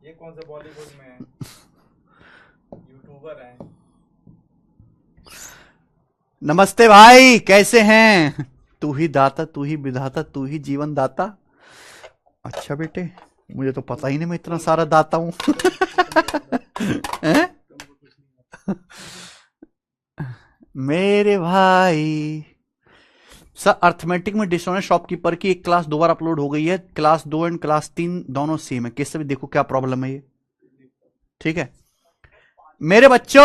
ये कौन सा बॉलीवुड में यूट्यूबर है? नमस्ते भाई, कैसे हैं? तू ही दाता, तू ही विधाता, तू ही जीवन दाता। अच्छा बेटे, मुझे तो पता ही नहीं मैं इतना सारा दाता हूं। हैं? मेरे भाई, सर अर्थमेटिक में डिसऑनेस्ट शॉपकीपर की एक क्लास दो बार अपलोड हो गई है। क्लास 2 एंड क्लास 3 दोनों सेम है। किससे भी देखो क्या प्रॉब्लम है ये। ठीक है मेरे बच्चों,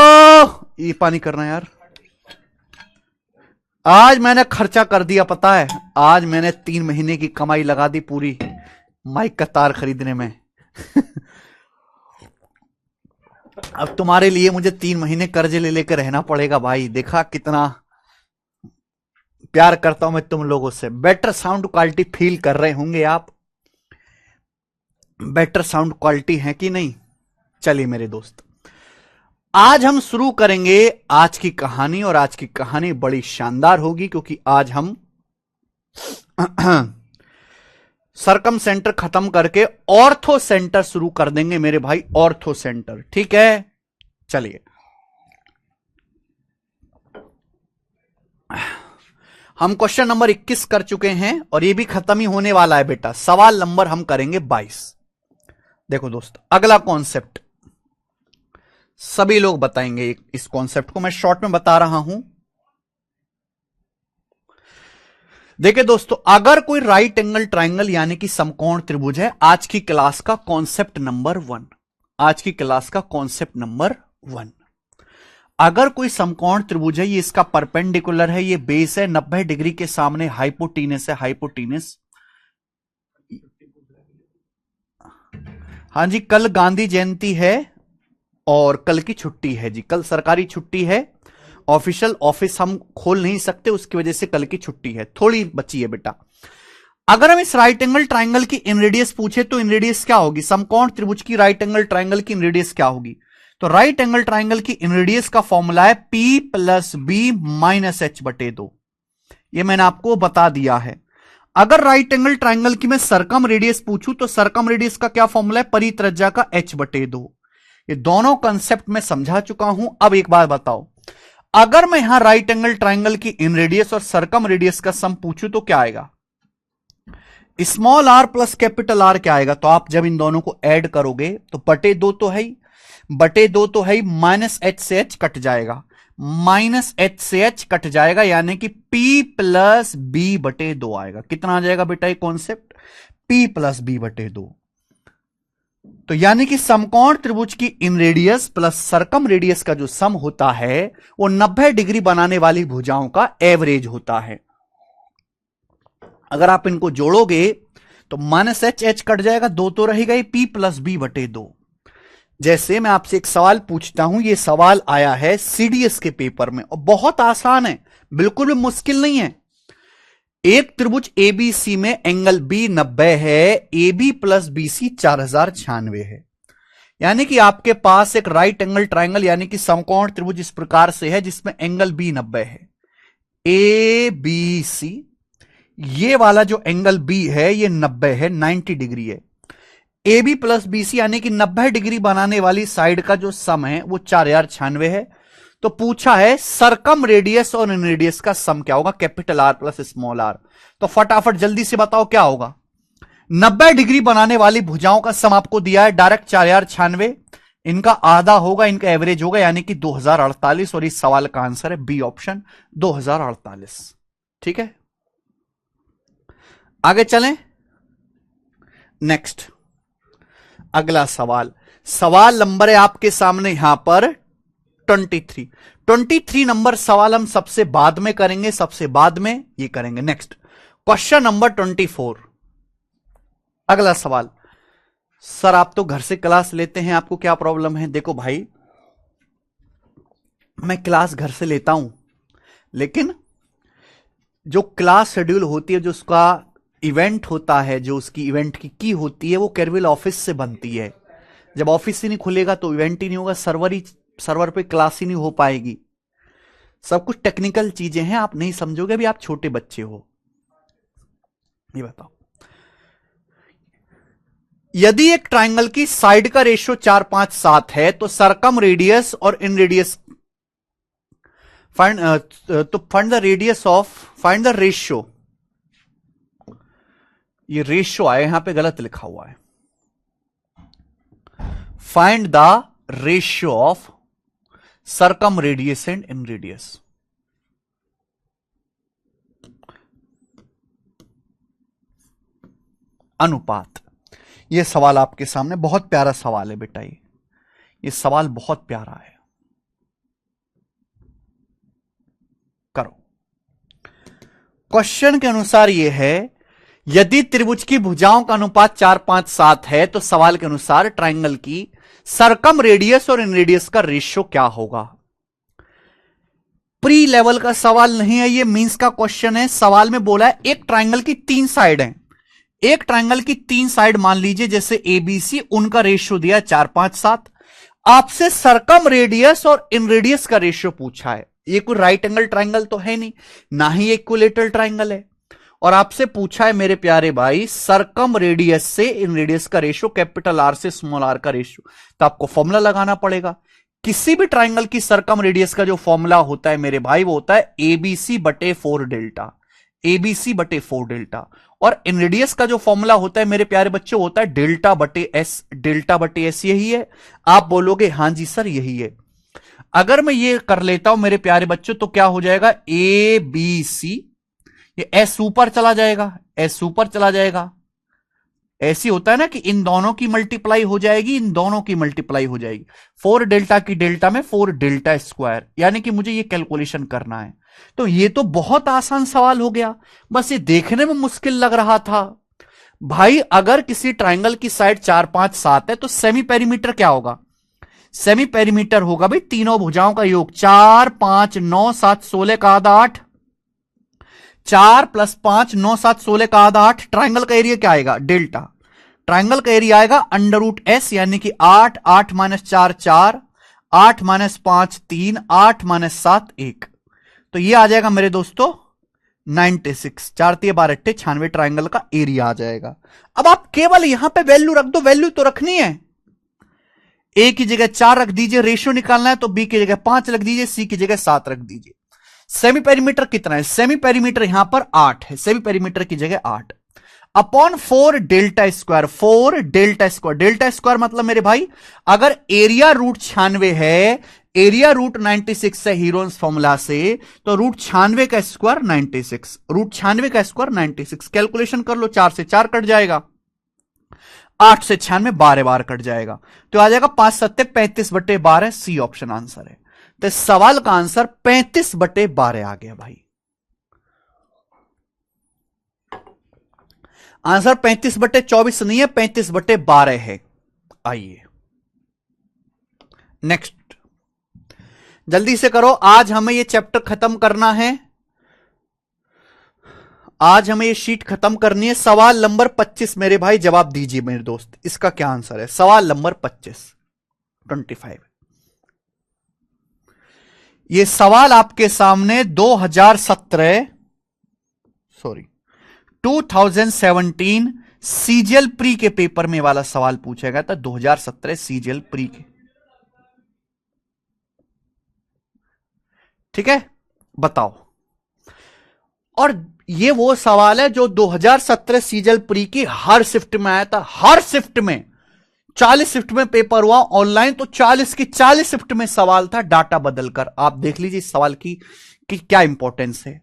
ये पानी करना यार। आज मैंने खर्चा कर दिया, पता है। आज मैंने 3 महीने की कमाई लगा दी पूरी माइक का तार खरीदने में। अब तुम्हारे लिए मुझे 3 महीने कर्जे ले लेकर रहना पड़ेगा भाई। देखा कितना प्यार करता हूं मैं तुम लोगों से। बेटर साउंड क्वालिटी फील कर रहे होंगे आप। बेटर साउंड क्वालिटी है कि नहीं? चलिए मेरे दोस्त, आज हम शुरू करेंगे आज की कहानी। और आज की कहानी बड़ी शानदार होगी क्योंकि आज हम सरकम सेंटर खत्म करके ऑर्थो सेंटर शुरू कर देंगे मेरे भाई। ऑर्थो सेंटर, ठीक है। चलिए, हम क्वेश्चन नंबर 21 कर चुके हैं और ये भी खत्म ही होने वाला है बेटा। सवाल नंबर हम करेंगे 22। देखो दोस्त, अगला कॉन्सेप्ट सभी लोग बताएंगे। इस कॉन्सेप्ट को मैं शॉर्ट में बता रहा हूं। देखिए दोस्तों, अगर कोई राइट एंगल ट्राइंगल यानी कि समकोण त्रिभुज है, आज की क्लास का कॉन्सेप्ट नंबर 1। आज की क्लास का कॉन्सेप्ट नंबर 1, अगर कोई समकोण त्रिभुज है, ये इसका परपेंडिकुलर है, ये बेस है, 90 डिग्री के सामने हाइपोटीनस है। हाइपोटीनस, हाँ जी, कल गांधी जयंती है और कल की छुट्टी है जी। कल सरकारी छुट्टी है, ऑफिशियल ऑफिस हम खोल नहीं सकते, उसकी वजह से कल की छुट्टी है। थोड़ी बची है बेटा। अगर हम इस राइट एंगल ट्राइंगल की इनरेडियस पूछे तो इनरेडियस क्या होगी? समकोण त्रिभुज की राइट एंगल ट्राइंगल की इनरेडियस क्या होगी? तो राइट एंगल ट्राइंगल की इनरेडियस का फॉर्मूला है P plus B minus H बटे 2। ये मैंने आपको बता दिया है। अगर राइट एंगल ट्राइंगल की मैं सरकम रेडियस पूछूं तो सरकम रेडियस का क्या फॉर्मूला है? परित्रिज्या का h बटे 2। ये दोनों कंसेप्ट में समझा चुका हूं। अब एक बात बताओ, अगर मैं यहां राइट एंगल ट्राइंगल की इन रेडियस और सरकम रेडियस का सम पूछूं तो क्या आएगा? Small R plus capital R क्या आएगा? तो आप जब इन दोनों को ऐड करोगे तो बटे 2 तो है ही, बटे 2 तो है ही, माइनस एच से एच कट जाएगा, माइनस एच से एच कट जाएगा, यानी कि P प्लस बी बटे 2 आएगा। कितना आ जाएगा बेटा ये कॉन्सेप्ट? P प्लस बी बटे 2। तो यानी कि समकोण त्रिभुज की इन रेडियस प्लस सरकम रेडियस का जो सम होता है वो 90 डिग्री बनाने वाली भुजाओं का एवरेज होता है। अगर आप इनको जोड़ोगे तो माइनस एच एच कट जाएगा, 2 तो रहेगा ही, P प्लस बी बटे 2। जैसे मैं आपसे एक सवाल पूछता हूं, ये सवाल आया है सीडीएस के पेपर में और बहुत आसान है, बिल्कुल भी मुश्किल नहीं है। एक त्रिभुज एबीसी में एंगल बी 90 है, A B plus B C 4096 है। यानी कि आपके पास एक राइट एंगल ट्राइंगल यानी कि समकोण त्रिभुज इस प्रकार से है जिसमें एंगल बी 90 है, ए बी सी। ये वाला जो एंगल बी है ये 90 है, 90 डिग्री है। A B plus B C यानी कि 90 डिग्री बनाने वाली साइड का जो सम है वो 4096 है। तो पूछा है सरकम रेडियस और इन रेडियस का सम क्या होगा? Capital R plus small R. तो फटाफट जल्दी से बताओ क्या होगा? 90 डिग्री बनाने वाली भुजाओं का सम आपको दिया है डायरेक्ट 4096, इनका आधा होगा, इनका एवरेज होगा, यानी कि 2048। और इस सवाल का आंसर है बी ऑप्शन, 2048। ठीक है, आगे चलें। नेक्स्ट, अगला सवाल, सवाल नंबर है आपके सामने यहां पर 23। 23 नंबर सवाल हम सबसे बाद में करेंगे, सबसे बाद में ये करेंगे। Next, question number 24। अगला सवाल, सर आप तो घर से क्लास लेते हैं, आपको क्या प्रॉब्लम है? देखो भाई, मैं क्लास घर से लेता हूं, लेकिन जो क्लास शेड्यूल होती है, जो उसका इवेंट होता है, जो उसकी इवेंट की होती है, वो केरविल ऑफिस से बनती है। जब ऑफिस ही नहीं खुलेगा तो इवेंट ही नहीं होगा, सर्वर पे क्लास ही नहीं हो पाएगी। सब कुछ टेक्निकल चीजें हैं, आप नहीं समझोगे, अभी आप छोटे बच्चे हो। ये बताओ, यदि एक ट्राइंगल की साइड का रेशियो 4, 5, 7 है तो सरकम रेडियस और inradius find the radius of find the ratio. ये रेशियो आया यहां पे गलत लिखा हुआ है। Find the ratio of circumradius and inradius. अनुपात। यह सवाल आपके सामने बहुत प्यारा सवाल है बेटा। ये सवाल बहुत प्यारा है। करो। क्वेश्चन के अनुसार यह है, यदि त्रिभुज की भुजाओं का अनुपात 4, 5, 7 है तो सवाल के अनुसार ट्राइंगल की सरकम रेडियस और इन रेडियस का रेशियो क्या होगा। प्री लेवल का सवाल नहीं है, ये मींस का क्वेश्चन है। सवाल में बोला है एक ट्राइंगल की 3 साइड है। एक ट्राइंगल की 3 साइड मान लीजिए जैसे एबीसी, उनका रेशियो दिया 4, 5, 7। आपसे सरकम रेडियस और इन रेडियस का रेशियो पूछा है। ये कोई राइट एंगल ट्राइंगल तो है नहीं, ना ही इक्विलेटरल ट्राइंगल है, और आपसे पूछा है मेरे प्यारे भाई सरकम रेडियस से इन रेडियस का रेशियो, कैपिटल आर से स्मॉल आर का रेशियो। तो आपको फॉर्मूला लगाना पड़ेगा। किसी भी ट्राइंगल की सरकम रेडियस का जो फॉर्मूला होता है मेरे भाई वो होता है एबीसी बटे 4 डेल्टा। एबीसी बटे 4 डेल्टा। और इन रेडियस का जो फॉर्मूला होता है मेरे प्यारे बच्चों होता है डेल्टा बटे एस। डेल्टा बटे एस यही है। आप बोलोगे हां जी सर यही है। अगर मैं ये कर लेता हूं मेरे प्यारे बच्चों तो क्या हो जाएगा, ए बी सी, ये एस ऊपर चला जाएगा, एस ऊपर चला जाएगा। ऐसी होता है ना कि इन दोनों की मल्टीप्लाई हो जाएगी, इन दोनों की मल्टीप्लाई हो जाएगी। 4 डेल्टा की डेल्टा में 4 डेल्टा स्क्वायर, यानी कि मुझे ये कैलकुलेशन करना है। तो ये तो बहुत आसान सवाल हो गया, बस ये देखने में मुश्किल लग रहा था। भाई अगर किसी ट्राइंगल की साइड 4, 5, 7 है तो सेमी पेरीमीटर क्या होगा। सेमी पेरीमीटर होगा भाई तीनों भुजाओं का योग। 4, 5, 9, 7, 16 का आधा 8। 4 + 5, 9, 7, 16 का आधा 8। ट्राइंगल का एरिया क्या आएगा, डेल्टा। ट्राइंगल का एरिया आएगा √s, यानी कि 8, 8 - 4 4, 8 - 5 3, 8 - 7 1। तो ये आ जाएगा मेरे दोस्तों 96। 4 × 12 = 96 ट्राइंगल का एरिया आ जाएगा। अब आप केवल यहां पे वैल्यू रख दो, वैल्यू तो रखनी है। ए की जगह 4 रख दीजिए, रेशियो निकालना है तो बी की जगह 5 रख दीजिए, सी की जगह 7 रख दीजिए। सेमी पेरीमीटर कितना है, सेमी पेरीमीटर यहां पर 8 है, सेमी पेरीमीटर की जगह 8 upon 4 delta square. 4 delta square, delta square मतलब मेरे भाई अगर एरिया √96 है, एरिया √96 है हीरोन्स फॉर्मूला से, तो √96 का स्क्वायर 96, √96 का स्क्वायर 96। कैलकुलेशन कर लो, 4 से 4 कट जाएगा, 8 से 96 12 बार कट जाएगा, तो आ जाएगा 5 × 7 = 35/12। सी ऑप्शन आंसर है। तो सवाल का आंसर 35/12 आ गया भाई। आंसर 35/24 नहीं है, 35/12 है। आइए नेक्स्ट, जल्दी से करो। आज हमें यह चैप्टर खत्म करना है, आज हमें ये शीट खत्म करनी है। सवाल नंबर 25 मेरे भाई जवाब दीजिए मेरे दोस्त, इसका क्या आंसर है। सवाल नंबर 25। ये सवाल आपके सामने 2017 सीजीएल प्री के पेपर में वाला सवाल पूछा गया था। 2017 सीजीएल प्री के, ठीक है, बताओ। और ये वो सवाल है जो 2017 सीजीएल प्री की हर शिफ्ट में आया था। हर शिफ्ट में 40 शिफ्ट में पेपर हुआ ऑनलाइन, तो 40 की 40 शिफ्ट में सवाल था डाटा बदलकर। आप देख लीजिए इस सवाल की क्या इंपॉर्टेंस है।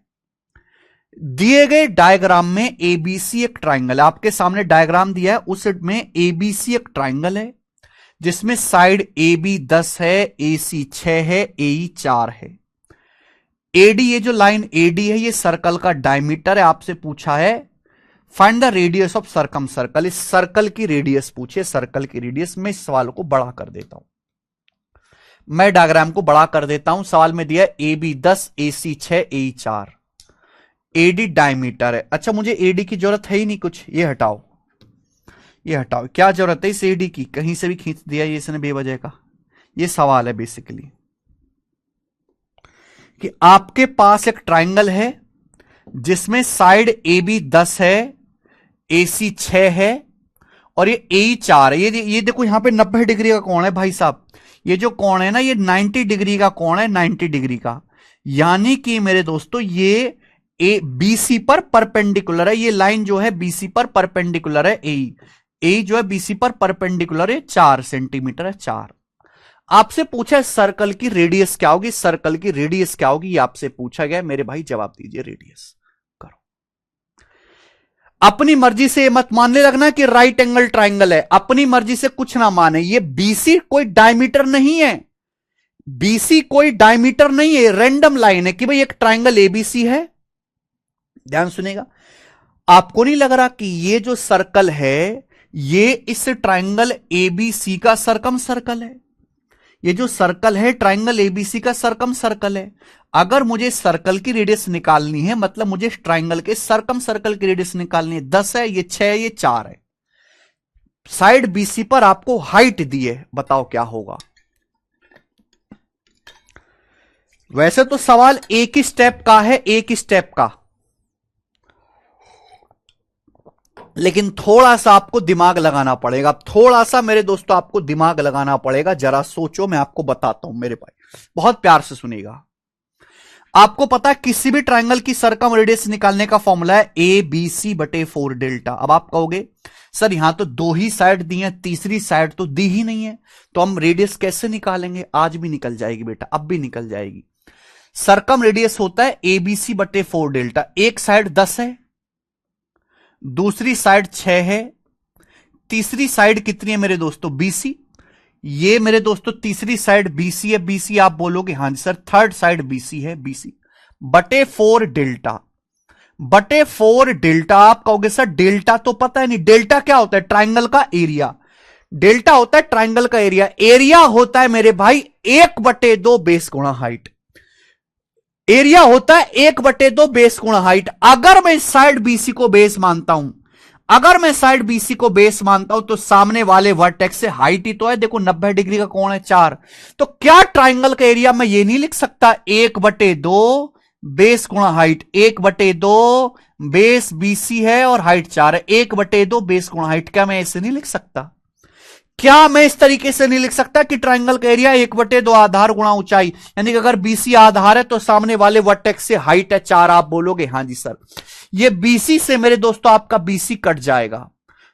दिए गए डायग्राम में एबीसी एक ट्राइंगल है, आपके सामने डायग्राम दिया है, उसमें एबीसी एक ट्राइंगल है जिसमें साइड AB 10 है, AC 6 है, AE 4 है। AD, ये जो लाइन AD है ये सर्कल का डायमीटर है। आपसे पूछा है find the radius of circum circle. इस सर्कल की रेडियस पूछे, सर्कल की रेडियस। मैं इस सवाल को बड़ा कर देता हूं, मैं डायग्राम को बड़ा कर देता हूं। सवाल में दिया AB 10, AC 6, AE 4। AD diameter है। अच्छा, मुझे AD की जरूरत है ही नहीं कुछ, ये हटाओ, ये हटाओ। क्या जरूरत है इस AD की, कहीं से भी खींच दिया ये इसने बेवजह का। ये सवाल है बेसिकली कि आपके पास एक ट्राइंगल है जिसमें साइड AB 10 है, AC 6 है, और ये A4 है। ये देखो यहां पे 90 डिग्री का कोण है भाई साहब। ये जो कोण है ना, ये 90 डिग्री का कोण है, 90 डिग्री का। यानी कि मेरे दोस्तों ये ए बीसी पर परपेंडिकुलर है। ये लाइन जो है बीसी पर परपेंडिकुलर है। ए जो है बीसी पर परपेंडिकुलर है, 4 सेंटीमीटर है, 4। आपसे पूछा है सर्कल की रेडियस क्या होगी, सर्कल की रेडियस क्या होगी, ये आपसे पूछा गया। मेरे भाई जवाब दीजिए रेडियस। करो अपनी मर्जी से, मत मानने लगना कि राइट एंगल ट्राइंगल है। अपनी मर्जी से कुछ ना माने। ये बीसी कोई डायमीटर नहीं है, बीसी कोई डायमीटर नहीं है, रैंडम लाइन है कि भाई एक ट्राइंगल एबीसी है। ध्यान सुनेगा। आपको नहीं लग रहा कि ये जो सर्कल है ये इस ट्राइंगल एबीसी का सरकम सर्कल है? ये जो सर्कल है ट्राइंगल एबीसी का सरकम सर्कल है। अगर मुझे सर्कल की रेडियस निकालनी है, मतलब मुझे ट्राइंगल के सरकम सर्कल की रेडियस निकालनी है, 10 है, ये 6 है, ये 4 है। साइड बीसी पर आपको हाइट दी है, बताओ क्या होगा। वैसे तो सवाल एक ही स्टेप का है, एक ही स्टेप का, लेकिन थोड़ा सा आपको दिमाग लगाना पड़ेगा। थोड़ा सा मेरे दोस्तों आपको दिमाग लगाना पड़ेगा। जरा सोचो, मैं आपको बताता हूं मेरे भाई, बहुत प्यार से सुनिएगा। आपको पता है किसी भी ट्राइंगल की सरकम रेडियस निकालने का फॉर्मूला है ए बी सी बटे 4 डेल्टा। अब आप कहोगे सर यहां तो 2 ही साइड दी है, तीसरी साइड तो दी ही नहीं है, तो हम रेडियस कैसे निकालेंगे? आज भी निकल जाएगी बेटा, अब भी निकल जाएगी। सरकम रेडियस होता है एबीसी बटे 4 डेल्टा। एक साइड 10 है, दूसरी साइड 6 है, तीसरी साइड कितनी है मेरे दोस्तों? बीसी। ये मेरे दोस्तों तीसरी साइड बीसी है। बीसी आप बोलोगे हाँ जी सर, थर्ड साइड बीसी है, बीसी बटे 4 डेल्टा। बटे 4 डेल्टा। आप कहोगे सर डेल्टा तो पता है नहीं। डेल्टा क्या होता है? ट्राइंगल का एरिया। डेल्टा होता है ट्राइंगल का एरिया। एरिया होता है मेरे भाई 1/2 बेस गुणा हाइट। एरिया होता है 1/2 बेस गुणा हाइट। अगर मैं साइड बीसी को बेस मानता हूं, अगर मैं साइड बीसी को बेस मानता हूं, तो सामने वाले वर्टेक्स से हाइट ही तो है। देखो 90 डिग्री का कोण है, 4। तो क्या ट्राइंगल का एरिया मैं ये नहीं लिख सकता 1/2 बेस गुणा हाइट? 1/2 बेस बीसी है और हाइट 4 है, 1/2 बेस गुणा हाइट। क्या मैं ऐसे नहीं लिख सकता? क्या मैं इस तरीके से नहीं लिख सकता कि ट्राइंगल का एरिया 1/2 आधार गुणा ऊंचाई, यानी कि अगर बीसी आधार है तो सामने वाले वर्टेक्स से हाइट है 4। आप बोलोगे हाँ जी सर। ये बीसी से मेरे दोस्तों आपका बीसी कट जाएगा,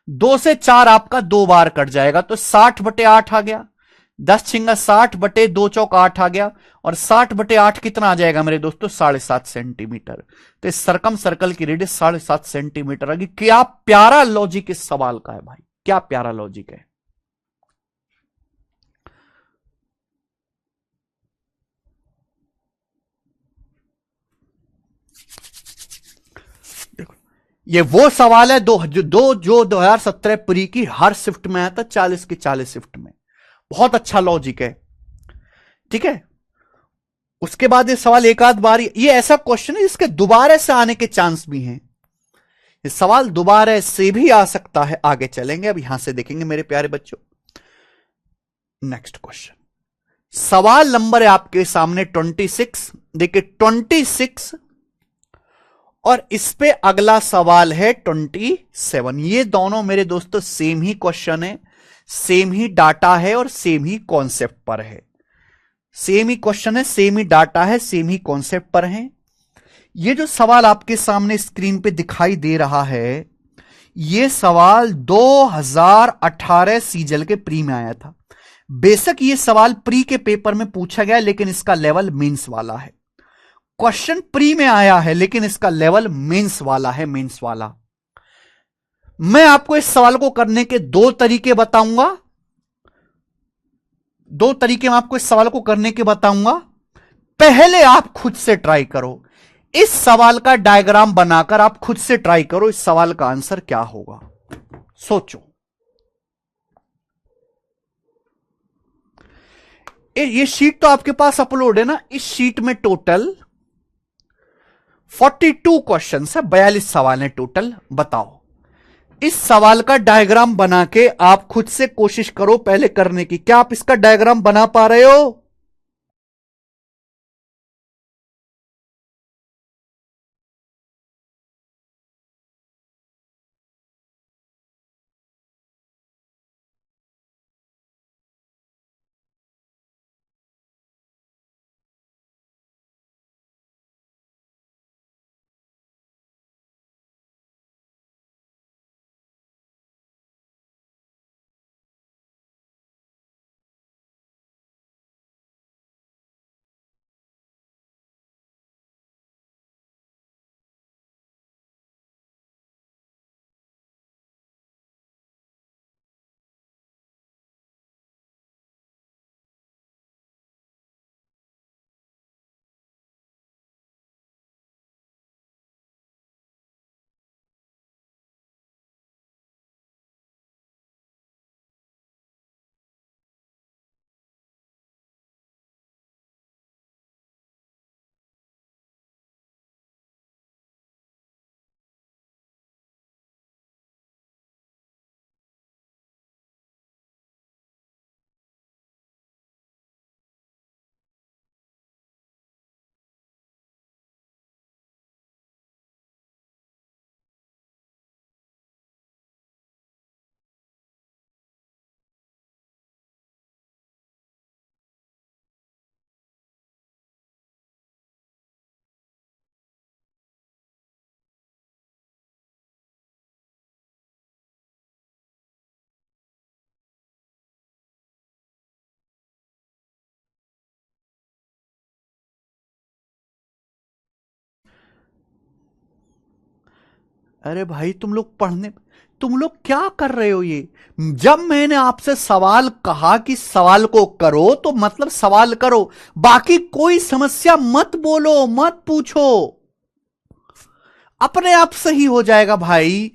2 से 4 आपका 2 बार कट जाएगा, तो 60/8 आ गया। 10 छिंगा 60/2 चौक 8 आ गया। और 60/8 कितना आ जाएगा मेरे दोस्तों? 7.5 सेंटीमीटर। तो इस सरकम सर्कल की रेडियस 7.5 सेंटीमीटर आ गई। क्या प्यारा लॉजिक इस सवाल का है भाई, क्या प्यारा लॉजिक है। ये वो सवाल है जो 2017 प्री की हर शिफ्ट में आया था, 40 की 40 शिफ्ट में। बहुत अच्छा लॉजिक है, ठीक है। उसके बाद ये सवाल एक आध बार, ये ऐसा क्वेश्चन है जिसके दोबारा से आने के चांस भी हैं। ये सवाल दोबारा से भी आ सकता है। आगे चलेंगे, अब यहां से देखेंगे मेरे प्यारे बच्चों। नेक्स्ट क्वेश्चन, सवाल नंबर है आपके सामने 26। देखिए 26, और इस पे अगला सवाल है 27। ये दोनों मेरे दोस्तों सेम ही क्वेश्चन है, सेम ही डाटा है और सेम ही कॉन्सेप्ट पर है। सेम ही क्वेश्चन है, सेम ही डाटा है, सेम ही कॉन्सेप्ट पर है। ये जो सवाल आपके सामने स्क्रीन पे दिखाई दे रहा है, ये सवाल 2018 सीजल के प्री में आया था। बेशक ये सवाल प्री के पेपर में पूछा गया, लेकिन इसका लेवल मेंस वाला है। क्वेश्चन प्री में आया है लेकिन इसका लेवल मेंस वाला है, मेंस वाला। मैं आपको इस सवाल को करने के 2 तरीके बताऊंगा। 2 तरीके मैं आपको इस सवाल को करने के बताऊंगा। पहले आप खुद से ट्राई करो, इस सवाल का डायग्राम बनाकर आप खुद से ट्राई करो, इस सवाल का आंसर क्या होगा। सोचो। ये शीट तो आपके पास अपलोड है ना। इस शीट में टोटल 42 क्वेश्चन है, 42 सवाल है टोटल। बताओ, इस सवाल का डायग्राम बना के आप खुद से कोशिश करो पहले करने की। क्या आप इसका डायग्राम बना पा रहे हो? अरे भाई तुम लोग क्या कर रहे हो ये? जब मैंने आपसे सवाल कहा कि सवाल को करो तो मतलब सवाल करो, बाकी कोई समस्या मत बोलो, मत पूछो, अपने आप सही हो जाएगा भाई।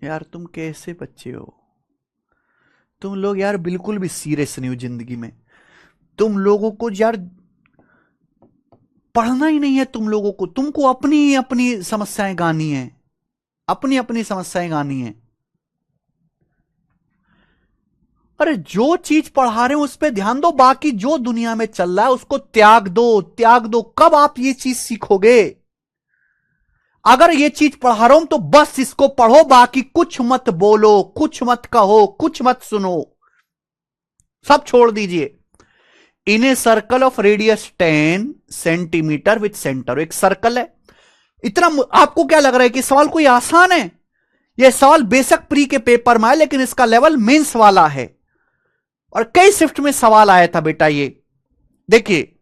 यार तुम कैसे बच्चे हो? तुम लोग यार बिल्कुल भी सीरियस नहीं हो जिंदगी में। तुम लोगों को यार पढ़ना ही नहीं है, तुम लोगों को, तुमको अपनी अपनी समस्याएं गानी है, अपनी अपनी समस्याएं गानी है। अरे जो चीज पढ़ा रहे हो उस पर ध्यान दो, बाकी जो दुनिया में चल रहा है उसको त्याग दो, त्याग दो। कब आप ये चीज सीखोगे? अगर ये चीज पढ़ा रहा हूं तो बस इसको पढ़ो, बाकी कुछ मत बोलो, कुछ मत कहो, कुछ मत सुनो, सब छोड़ दीजिए। In a circle of radius 10 centimetre with centre, एक सर्कल है इतना। आपको क्या लग रहा है कि सवाल कोई आसान है? यह सवाल बेशक प्री के पेपर में है, लेकिन इसका लेवल मेंस वाला है और कई शिफ्ट में सवाल आया था बेटा। ये देखिए,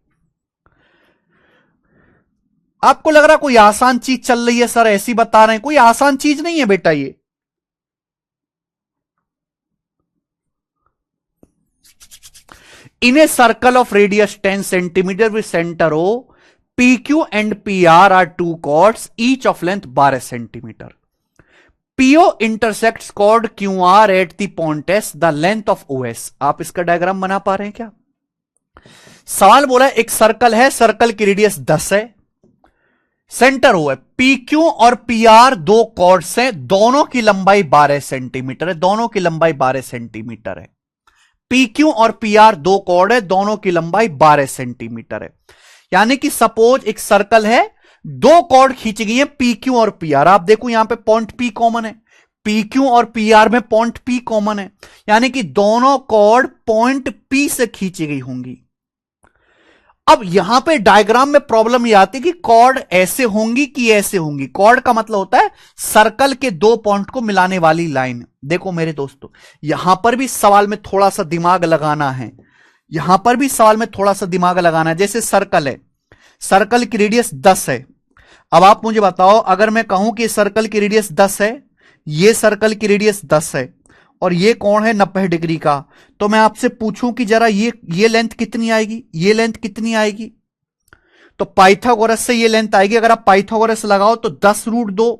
आपको लग रहा कोई आसान चीज चल रही है सर, ऐसी बता रहे हैं, कोई आसान चीज नहीं है बेटा ये। In a circle of radius 10 centimetre with centre O, P Q and P R two chords each of length 12 centimetre. PO intersects chord Q R at the point S, the length of O S. आप इसका diagram बना पा रहे हैं क्या? सवाल बोला एक सर्कल है, सर्कल की रेडियस 10 है, सेंटर ओ है, पी क्यू और पी आर दो कॉर्ड्स हैं, दोनों की लंबाई 12 सेंटीमीटर है, दोनों की लंबाई 12 सेंटीमीटर है। पी क्यू और पी आर दो कॉर्ड है, दोनों की लंबाई 12 सेंटीमीटर है। यानी कि सपोज एक सर्कल है, दो कॉर्ड खींची गई है, पी क्यू और पी आर। आप देखो यहां पे पॉइंट पी कॉमन है, पी क्यू और पी आर में पॉइंट पी कॉमन है, यानी कि दोनों कॉर्ड पॉइंट पी से खींची गई होंगी। अब यहां पे डायग्राम में प्रॉब्लम यह आती है कि कॉर्ड ऐसे होंगी कि ऐसे होंगी। कॉर्ड का मतलब होता है सर्कल के दो पॉइंट को मिलाने वाली लाइन। देखो मेरे दोस्तों, यहां पर भी सवाल में थोड़ा सा दिमाग लगाना है, यहां पर भी सवाल में थोड़ा सा दिमाग लगाना है। जैसे सर्कल है, सर्कल की रेडियस 10 है। अब आप मुझे बताओ, अगर मैं कहूं कि सर्कल की रेडियस 10 है, ये सर्कल की रेडियस 10 है और ये कोण है 90 डिग्री का, तो मैं आपसे पूछूं कि जरा ये लेंथ कितनी आएगी, ये लेंथ कितनी आएगी? तो पाइथागोरस से ये लेंथ आएगी, अगर आप पाइथागोरस लगाओ तो 10√2,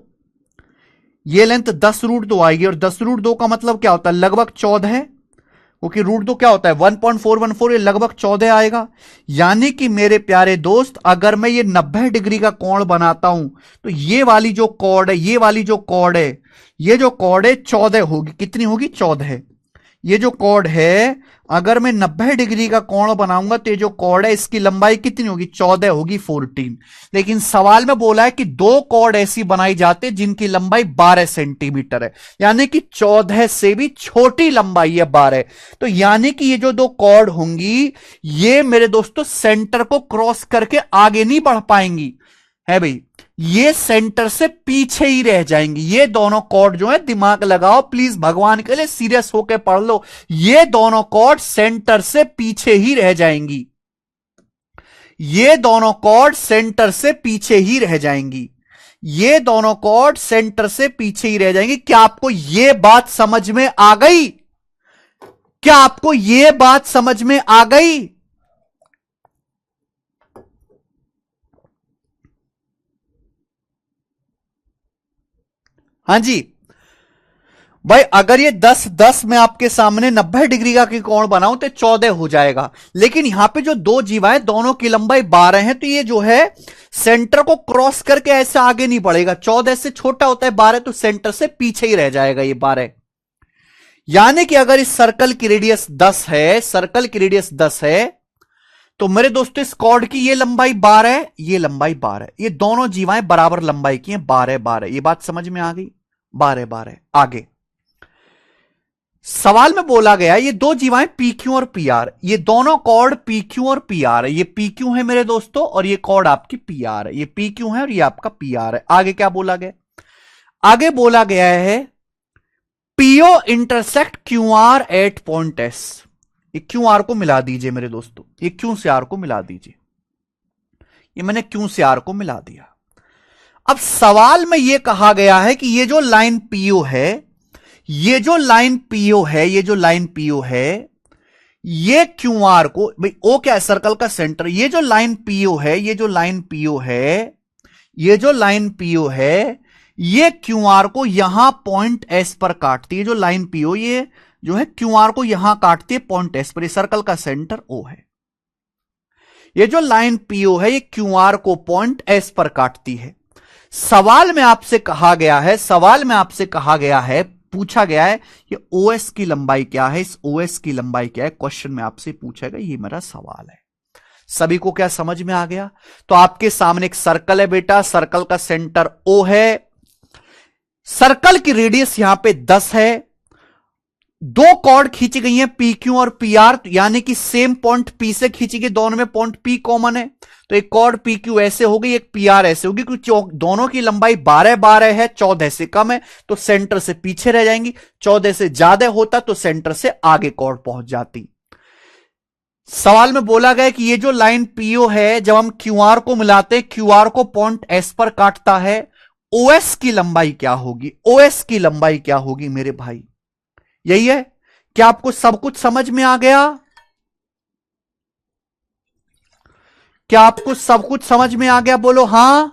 ये लेंथ 10√2 आएगी। और 10√2 का मतलब क्या होता है? लगभग 14 है, क्योंकि √2 क्या होता है? 1.414, ये लगभग 14 आएगा। यानी कि मेरे प्यारे दोस्त, अगर मैं ये 90 डिग्री का कोण बनाता हूं तो ये वाली जो कॉर्ड है, ये वाली जो कॉर्ड है, ये जो कॉर्ड है 14 होगी। कितनी होगी? 14 है। ये जो कॉर्ड है, अगर मैं 90 डिग्री का कोण बनाऊंगा तो ये जो कॉर्ड है इसकी लंबाई कितनी होगी? 14 होगी, 14। लेकिन सवाल में बोला है कि दो कॉर्ड ऐसी बनाई जाती है जिनकी लंबाई 12 सेंटीमीटर है, यानी कि 14 से भी छोटी लंबाई है 12। तो यानी कि ये जो दो कॉर्ड होंगी, ये मेरे दोस्तों सेंटर को क्रॉस करके आगे नहीं बढ़ पाएंगी, है भाई, ये सेंटर से पीछे ही रह जाएंगी। ये दोनों कॉर्ड जो है, दिमाग लगाओ प्लीज, भगवान के लिए सीरियस होकर पढ़ लो, ये दोनों कॉर्ड सेंटर से पीछे ही रह जाएंगी, ये दोनों कॉर्ड सेंटर से पीछे ही रह जाएंगी, ये दोनों कॉर्ड सेंटर से पीछे ही रह जाएंगी। क्या आपको यह बात समझ में आ गई? क्या आपको यह बात समझ में आ गई? हाँ जी भाई, अगर ये 10 में आपके सामने 90 डिग्री का कोण बनाऊं तो 14 हो जाएगा। लेकिन यहां पे जो दो जीवाएं, दोनों की लंबाई 12 है, तो ये जो है सेंटर को क्रॉस करके ऐसे आगे नहीं बढ़ेगा। 14 से छोटा होता है 12, तो सेंटर से पीछे ही रह जाएगा ये 12। यानी कि अगर इस सर्कल की रेडियस 10 है, सर्कल की रेडियस 10 है, तो मेरे दोस्तों इस कॉर्ड की ये लंबाई 12 है, ये लंबाई 12 है, ये दोनों जीवाएं बराबर लंबाई की हैं, 12 ये बात समझ में आ गई? 12 आगे सवाल में बोला गया ये दो जीवाएं पी क्यू और पी आर, ये दोनों कॉर्ड पी क्यू और पी आर है। ये पी क्यू है मेरे दोस्तों और ये कॉर्ड आपकी पी आर है, ये पी क्यू है और ये आपका पी आर है। आगे क्या बोला गया? आगे बोला गया है PO intersect Q R at point S. ये क्यू आर को मिला दीजिए मेरे दोस्तों, ये क्यू से आर को मिला दीजिए। ये मैंने क्यू से आर को मिला दिया। अब सवाल में ये कहा गया है कि ये जो लाइन पीओ है, ये जो लाइन पीओ है, ये जो लाइन पीओ है, ये क्यू आर को, भाई ओ क्या है, सर्कल का सेंटर, ये जो लाइन पीओ है, ये जो लाइन पीओ है, ये जो लाइन पीओ है, ये क्यू आर को यहां पॉइंट एस पर काटती है। जो लाइन पीओ ये जो है क्यू आर को यहां काटती है पॉइंट एस पर, ये सर्कल का सेंटर ओ है। ये जो लाइन पीओ है ये क्यू आर को पॉइंट एस पर काटती है। सवाल में आपसे कहा गया है, सवाल में आपसे कहा गया है, पूछा गया है ये ओएस की लंबाई क्या है, इस ओएस की लंबाई क्या है, क्वेश्चन में आपसे पूछा गया। ये मेरा सवाल है। सभी को क्या समझ में आ गया? तो आपके सामने एक सर्कल है बेटा, सर्कल का सेंटर ओ है, सर्कल की रेडियस यहां पे 10 है, दो कॉर्ड खींची गई हैं पी क्यू और पी आर, यानी कि सेम पॉइंट पी से खींची गई, दोनों में पॉइंट पी कॉमन है, तो एक कॉर्ड पी क्यू ऐसे होगी, एक पी आर ऐसे होगी, क्योंकि दोनों की लंबाई 12-12 है, 14 से कम है तो सेंटर से पीछे रह जाएंगी, 14 से ज्यादा होता तो सेंटर से आगे कॉर्ड पहुंच जाती। सवाल में बोला गया कि ये जो लाइन पीओ है, जब हम क्यू आर को मिलाते हैं, क्यू आर को पॉइंट एस पर काटता है, ओएस की लंबाई क्या होगी, ओएस की लंबाई क्या होगी मेरे भाई? यही है। क्या आपको सब कुछ समझ में आ गया? क्या आपको सब कुछ समझ में आ गया? बोलो हां।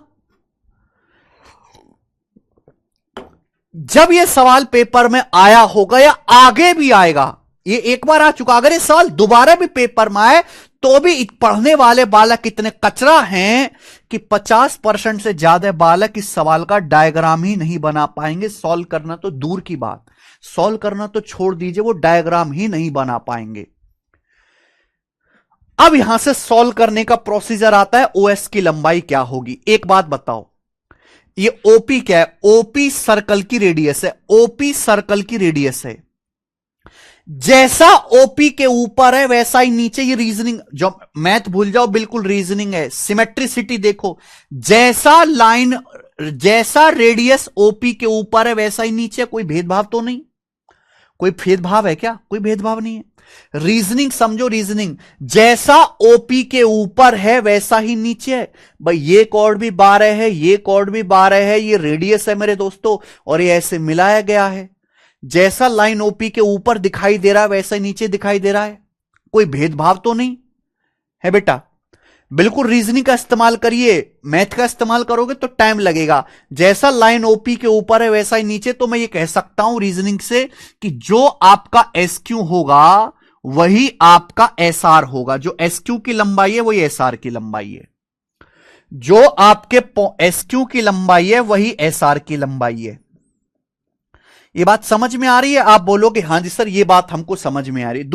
जब यह सवाल पेपर में आया होगा या आगे भी आएगा, ये एक बार आ चुका, अगर ये सवाल दोबारा भी पेपर में आए तो भी पढ़ने वाले बालक इतने कचरा हैं कि 50% से ज्यादा बालक इस सवाल का डायग्राम ही नहीं बना पाएंगे। सॉल्व करना तो दूर की बात, सॉल्व करना तो छोड़ दीजिए, वो डायग्राम ही नहीं बना पाएंगे। अब यहां से सॉल्व करने का प्रोसीजर आता है, ओएस की लंबाई क्या होगी। एक बात बताओ, ये ओपी क्या है? ओपी सर्कल की रेडियस है, ओपी सर्कल की रेडियस है। जैसा ओपी के ऊपर है वैसा ही नीचे, ये रीजनिंग, जो मैथ भूल जाओ, बिल्कुल रीजनिंग है। सिमेट्रिसिटी देखो, जैसा लाइन, जैसा रेडियस ओपी के ऊपर है वैसा ही नीचे, कोई भेदभाव तो नहीं, कोई भेदभाव है क्या? कोई भेदभाव नहीं है। रीजनिंग समझो, रीजनिंग, जैसा ओपी के ऊपर है वैसा ही नीचे है। भाई ये कॉर्ड भी 12 है, ये कॉर्ड भी 12 है, ये रेडियस है मेरे दोस्तों, और ये ऐसे मिलाया गया है। जैसा लाइन ओपी के ऊपर दिखाई दे रहा है वैसा ही नीचे दिखाई दे रहा है, कोई भेदभाव तो नहीं है बेटा। बिल्कुल रीजनिंग का इस्तेमाल करिए, मैथ का इस्तेमाल करोगे तो टाइम लगेगा। जैसा लाइन ओपी के ऊपर है वैसा ही नीचे, तो मैं ये कह सकता हूं रीजनिंग से कि जो आपका एस क्यू होगा वही आपका एस आर होगा। जो एस क्यू की लंबाई है वही एस आर की लंबाई है, जो आपके एस क्यू की लंबाई है वही एस आर की लंबाई है। ये बात समझ में आ रही है? आप बोलोगे हां जी सर ये बात हमको समझ में आ रही है।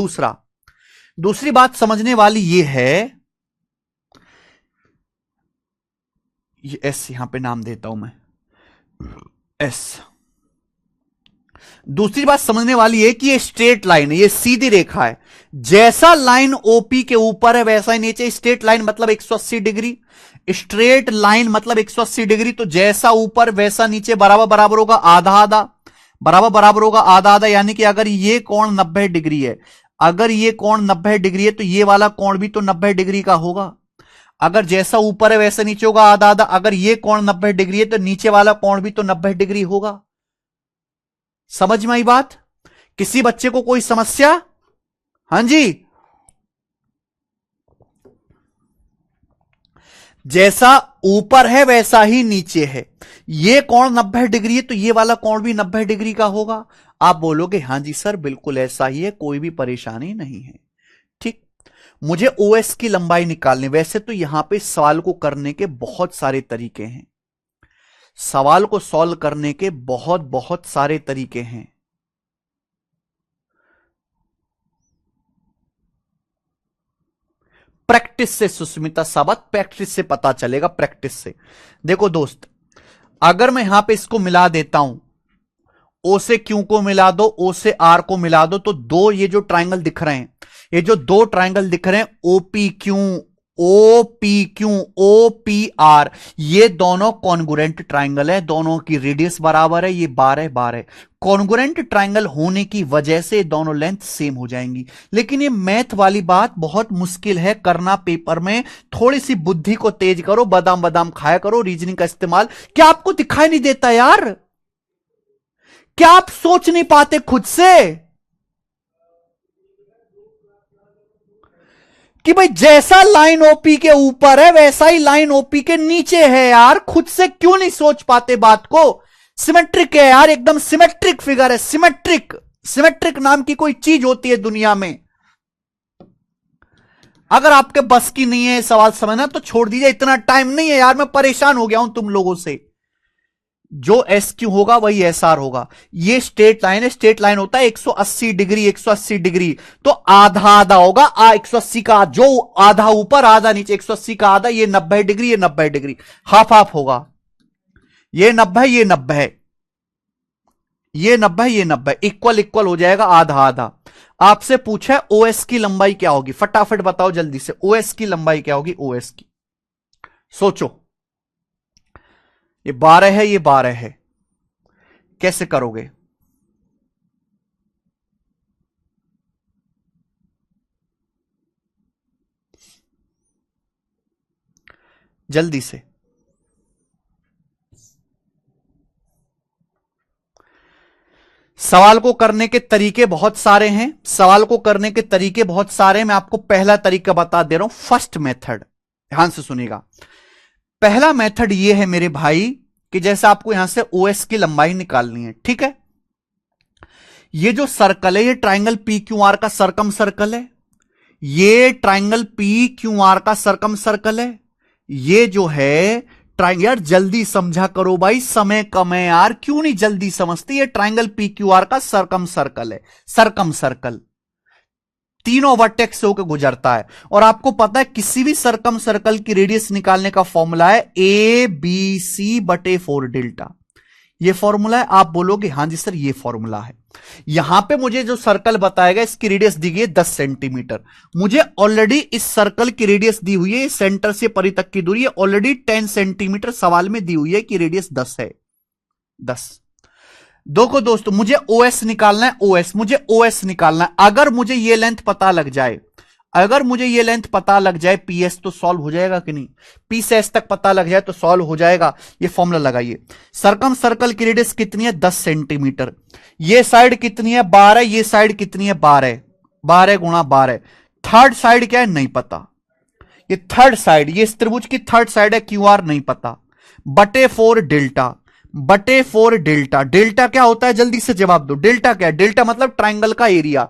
दूसरी बात समझने वाली ये है, ये एस यहां पे नाम देता हूं मैं, एस। दूसरी बात समझने वाली है कि ये स्ट्रेट लाइन है, ये सीधी रेखा है। जैसा लाइन ओपी के ऊपर है वैसा ही नीचे। स्ट्रेट लाइन मतलब 180 डिग्री, स्ट्रेट लाइन मतलब 180 डिग्री, तो जैसा ऊपर वैसा नीचे, बराबर बराबर होगा आधा आधा, बराबर बराबर होगा आधा आधा। यानी कि अगर ये कोण 90 डिग्री है, अगर ये कोण 90 डिग्री है तो ये वाला कोण भी तो 90 डिग्री का होगा। अगर जैसा ऊपर है वैसा नीचे होगा आधा आधा। अगर ये कोण 90 डिग्री है तो नीचे वाला कोण भी तो 90 डिग्री होगा। समझ में आई बात? किसी बच्चे को कोई समस्या? हां जी। जैसा ऊपर है वैसा ही नीचे है। ये कोण 90 डिग्री है तो ये वाला कोण भी 90 डिग्री का होगा। आप बोलोगे हां जी सर बिल्कुल ऐसा ही है, कोई भी परेशानी नहीं है। ठीक, मुझे ओएस की लंबाई निकालनी। वैसे तो यहां पे सवाल को करने के बहुत सारे तरीके हैं, सवाल को सॉल्व करने के बहुत बहुत सारे तरीके हैं। प्रैक्टिस से सुस्मिता सावत, प्रैक्टिस से पता चलेगा, प्रैक्टिस से। देखो दोस्त, अगर मैं यहां पे इसको मिला देता हूं, ओ से क्यू को मिला दो, ओ से आर को मिला दो, तो दो ये जो ट्रायंगल दिख रहे हैं, ये जो दो ट्रायंगल दिख रहे हैं OP Q, O P Q, O P R, ये दोनों कॉन्गुरेंट ट्राइंगल है, दोनों की रेडियस बराबर है, ये 12 12। कॉन्गुरेंट ट्राइंगल होने की वजह से दोनों लेंथ सेम हो जाएंगी। लेकिन ये मैथ वाली बात बहुत मुश्किल है करना पेपर में, थोड़ी सी बुद्धि को तेज करो, बादाम बादाम खाया करो, रीजनिंग का इस्तेमाल। क्या आपको दिखाई नहीं देता यार? क्या आप सोच नहीं पाते खुद से कि भाई जैसा लाइन ओपी के ऊपर है वैसा ही लाइन ओपी के नीचे है यार? खुद से क्यों नहीं सोच पाते बात को? सिमेट्रिक है यार, एकदम सिमेट्रिक फिगर है, सिमेट्रिक। सिमेट्रिक नाम की कोई चीज होती है दुनिया में? अगर आपके बस की नहीं है सवाल समझना तो छोड़ दीजिए, इतना टाइम नहीं है यार, मैं परेशान हो गया हूं तुम लोगों से। जो एस क्यू होगा वही एस आर होगा। ये स्ट्रेट लाइन है, स्ट्रेट लाइन होता है 180 डिग्री, 180 डिग्री, तो आधा आधा होगा। 180 का जो आधा ऊपर आधा नीचे, 180 का आधा, ये 90 डिग्री, ये 90 डिग्री, हाफ हाफ होगा। ये 90, ये 90, ये 90, ये 90, इक्वल इक्वल हो जाएगा, आधा आधा। आपसे पूछा है ओएस की लंबाई क्या होगी, फटाफट बताओ जल्दी से, ओएस की लंबाई क्या होगी? ओएस की सोचो। ये 12 है, ये 12 है, कैसे करोगे? जल्दी से। सवाल को करने के तरीके बहुत सारे हैं, सवाल को करने के तरीके बहुत सारे हैं। मैं आपको पहला तरीका बता दे रहा हूं, फर्स्ट मेथड, ध्यान से सुनिएगा। पहला मेथड यह है मेरे भाई कि जैसे आपको यहां से ओएस की लंबाई निकालनी है, ठीक है? ये जो सर्कल है, ये ट्राइंगल पी क्यू आर का सरकम सर्कल है, ये ट्राइंगल पी क्यू आर का सरकम सर्कल है। ये जो है ट्राइंगल, यार जल्दी समझा करो भाई, समय कम है यार, क्यों नहीं जल्दी समझते? ये ट्राइंगल पी क्यू आर का सरकम सर्कल है, सरकम सर्कल तीनों वर्टेक्स से होकर गुजरता है। और आपको पता है किसी भी सरकम सर्कल की रेडियस निकालने का फॉर्मूला है ए बी सी बटे 4 डेल्टा। ये फॉर्मूला है। आप बोलोगे हाँ जी सर ये फॉर्मूला है। यहां पे मुझे जो सर्कल बताएगा इसकी रेडियस दी गई है 10 सेंटीमीटर। मुझे ऑलरेडी इस सर्कल की रेडियस दी हुई है, सेंटर से परी तक की दूरी है ऑलरेडी 10 सेंटीमीटर सवाल में दी हुई है कि रेडियस 10 है, 10। देखो दोस्तों, मुझे ओएस निकालना है, ओएस, मुझे ओएस निकालना है। अगर मुझे ये लेंथ पता लग जाए, अगर मुझे ये लेंथ पता लग जाए पीएस, तो सॉल्व हो जाएगा कि नहीं? पी से एस तक पता लग जाए तो सॉल्व हो जाएगा। ये फॉर्मूला लगाइए। सरकम सर्कल की रेडियस कितनी है? 10 सेंटीमीटर। ये साइड कितनी है? 12। ये साइड कितनी है? 12। 12 गुणा 12। थर्ड साइड क्या है? नहीं पता। ये थर्ड साइड, ये इस त्रिभुज की थर्ड साइड है, क्यू आर नहीं पता। बटे 4 डेल्टा, बटे 4 डेल्टा। डेल्टा क्या होता है? जल्दी से जवाब दो। डेल्टा क्या है? डेल्टा मतलब ट्राइंगल का एरिया।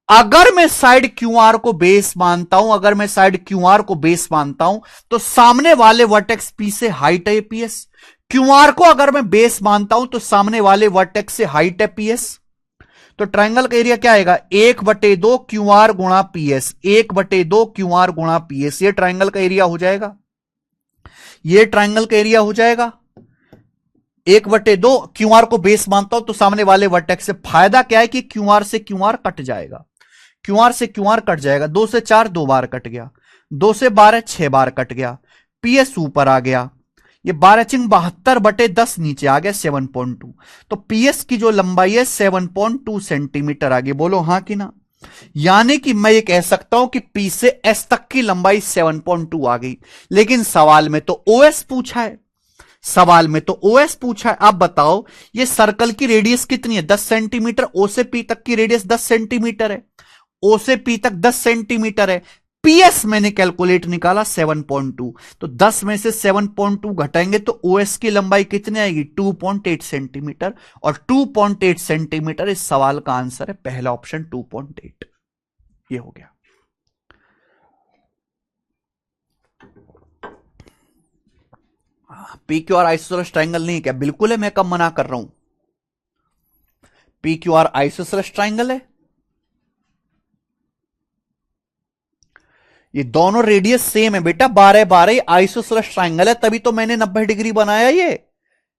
अगर मैं साइड क्यू आर को बेस मानता हूं, अगर मैं साइड क्यू आर को बेस मानता हूं, तो सामने वाले वर्टेक्स पी से हाइट है पीएस। क्यू आर को अगर मैं बेस मानता हूं तो सामने वाले वर्टेक्स से हाइट है पीएस। तो ट्राइंगल का एरिया क्या आएगा? 1/2 क्यू आर गुणा पीएस, 1/2 क्यू आर गुणा पीएस। ये ट्राइंगल का एरिया हो जाएगा, ये ट्राइंगल का एरिया हो जाएगा। 1/2 क्यू आर को बेस मानता हूं तो सामने वाले वर्टेक्स से। फायदा क्या है कि क्यू आर से क्यू आर कट जाएगा, क्यू आर से क्यू आर कट जाएगा। 2 से 4 2 बार कट गया, 2 से 12 6 बार कट गया। पीएस ऊपर आ गया, ये 12×72/10 नीचे आ गया 7.2। तो पीएस की जो लंबाई है 7.2 सेंटीमीटर आ गई। बोलो हाँ कि ना? यानी कि मैं ये कह सकता हूं कि पी से एस तक की लंबाई 7.2 आ गई। लेकिन सवाल में तो ओएस पूछा है, सवाल में तो ओएस पूछा है। आप बताओ ये सर्कल की रेडियस कितनी है? 10 सेंटीमीटर। ओ से पी तक की रेडियस 10 सेंटीमीटर है, ओ से पी तक 10 सेंटीमीटर है। पीएस मैंने कैलकुलेट निकाला 7.2, तो 10 में से 7.2 घटाएंगे तो ओएस की लंबाई कितनी आएगी? 2.8 सेंटीमीटर। और 2.8 सेंटीमीटर इस सवाल का आंसर है, पहला ऑप्शन 2.8। ये हो गया। P Q R isosceles triangle नहीं है क्या? बिल्कुल है, मैं कब मना कर रहा हूं? P Q R isosceles triangle है। ये दोनों रेडियस सेम है बेटा, 12 12 आइसोसेलेस ट्राइंगल है, तभी तो मैंने 90 डिग्री बनाया। ये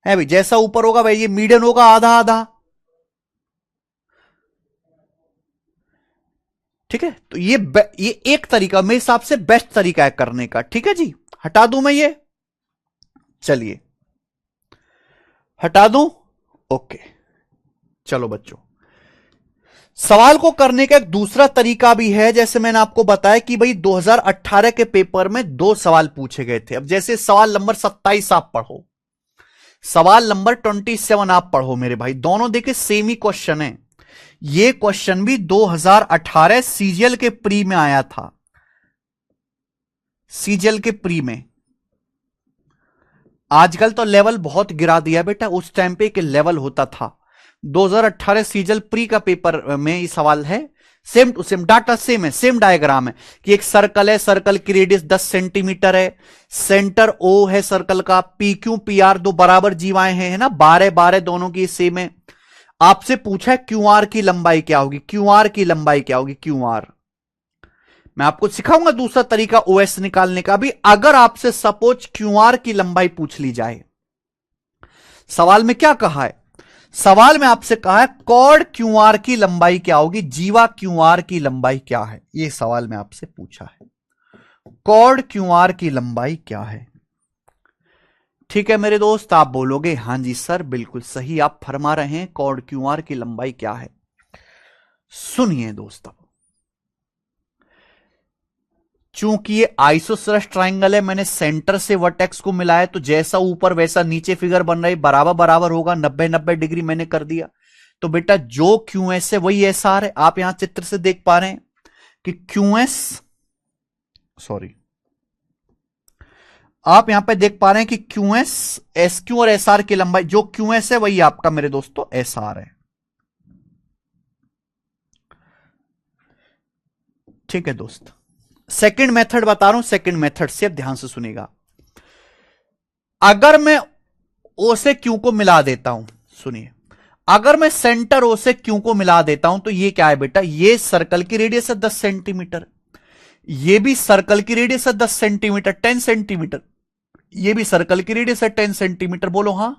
है भाई, जैसा ऊपर होगा भाई ये मीडियन होगा, आधा आधा। ठीक है, तो ये एक तरीका मेरे हिसाब से बेस्ट तरीका है करने का। ठीक है जी, हटा दूं मैं ये, चलिए हटा दूं। ओके, चलो बच्चों, सवाल को करने का एक दूसरा तरीका भी है। जैसे मैंने आपको बताया कि भाई 2018 के पेपर में 2 सवाल पूछे गए थे। अब जैसे सवाल नंबर 27 आप पढ़ो, सवाल नंबर 27 आप पढ़ो मेरे भाई, दोनों देखिए सेम ही क्वेश्चन है। ये क्वेश्चन भी 2018 सीजीएल के प्री में आया था, सीजीएल के प्री में। आजकल तो लेवल बहुत गिरा दिया बेटा, उस टाइम पे एक लेवल होता था। 2018 सीजीएल प्री का पेपर में ये सवाल है, same to same data same है, सेम डायग्राम है कि एक सर्कल है, सर्कल की रेडियस 10 सेंटीमीटर है, सेंटर ओ है सर्कल का, पी क्यू पी आर दो बराबर जीवाएं हैं, है ना, 12 दोनों की सेम है। आपसे पूछा है क्यू आर की लंबाई क्या होगी, क्यू आर की लंबाई क्या होगी, क्यू आर। मैं आपको सिखाऊंगा दूसरा तरीका ओएस निकालने का भी। अगर आपसे सपोज क्यू आर की लंबाई पूछ ली जाए, सवाल में क्या कहा है, सवाल में आपसे कहा है कॉर्ड क्यू आर की लंबाई क्या होगी, जीवा क्यू आर की लंबाई क्या है, यह सवाल में आपसे पूछा है, कॉर्ड क्यू आर की लंबाई क्या है। ठीक है मेरे दोस्त, आप बोलोगे हां जी सर बिल्कुल सही आप फरमा रहे हैं, कॉर्ड क्यू आर की लंबाई क्या है। सुनिए दोस्तों, चूंकि ये आइसोसेलेस ट्राइंगल है, मैंने सेंटर से वर्टेक्स को मिलाया, तो जैसा ऊपर वैसा नीचे फिगर बन रही, बराबर बराबर होगा, 90-90 डिग्री मैंने कर दिया। तो बेटा जो क्यू एस है वही एस आर है। आप यहां चित्र से देख पा रहे हैं कि क्यू एस, सॉरी, आप यहां पे देख पा रहे हैं कि क्यू एस, एस क्यू और एस आर की लंबाई, जो क्यू एस है वही आपका मेरे दोस्तों एस आर है। ठीक है दोस्त, सेकंड मेथड बता रहा हूं, सेकंड मेथड से अब ध्यान से सुनेगा। अगर मैं ओ से क्यू को मिला देता हूं, सुनिए, अगर मैं सेंटर ओ से क्यू को मिला देता हूं तो ये क्या है बेटा, ये सर्कल की रेडियस है 10 सेंटीमीटर, ये भी सर्कल की रेडियस है 10 सेंटीमीटर, 10 सेंटीमीटर, ये भी सर्कल की रेडियस है 10 सेंटीमीटर। बोलो हां,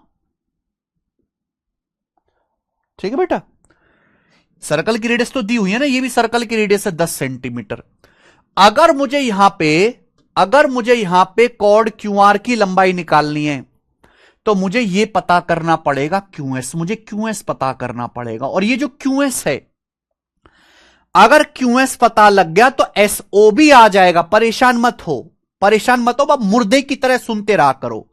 ठीक है बेटा, सर्कल की रेडियस तो दी हुई है ना, ये भी सर्कल की रेडियस है 10 सेंटीमीटर। अगर मुझे यहां पे कॉर्ड क्यू आर की लंबाई निकालनी है तो मुझे यह पता करना पड़ेगा क्यू एस, मुझे क्यू एस पता करना पड़ेगा। और ये जो क्यू एस है, अगर क्यू एस पता लग गया तो एस ओ भी आ जाएगा। परेशान मत हो, परेशान मत हो, अब मुर्दे की तरह सुनते रहा करो।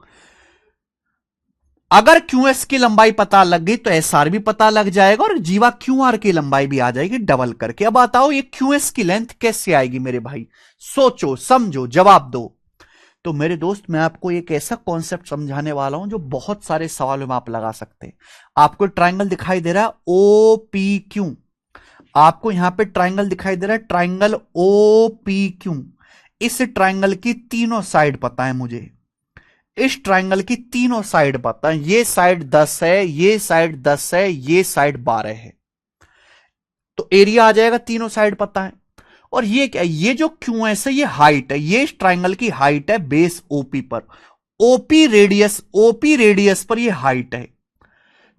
अगर क्यू एस की लंबाई पता लग गई तो एस आर भी पता लग जाएगा और जीवा क्यू आर की लंबाई भी आ जाएगी डबल करके। अब बताओ ये क्यू एस की लेंथ कैसे आएगी मेरे भाई, सोचो समझो जवाब दो। तो मेरे दोस्त मैं आपको एक ऐसा कॉन्सेप्ट समझाने वाला हूं जो बहुत सारे सवालों में आप लगा सकते हैं। आपको ट्राइंगल दिखाई दे रहा है ओ पी क्यू, आपको यहां पे ट्राइंगल दिखाई दे रहा है, ट्राइंगल ओ पी क्यू। इस ट्राइंगल की तीनों साइड पता है मुझे, इस ट्राइंगल की तीनों साइड पता है, ये साइड 10 है, ये साइड 10 है, ये साइड 12 है, तो एरिया आ जाएगा, तीनों साइड पता है। और ये क्या, ये जो क्यू एस है ये हाइट है, ये इस ट्राइंगल की हाइट है बेस ओपी पर, ओपी रेडियस पर ये हाइट है।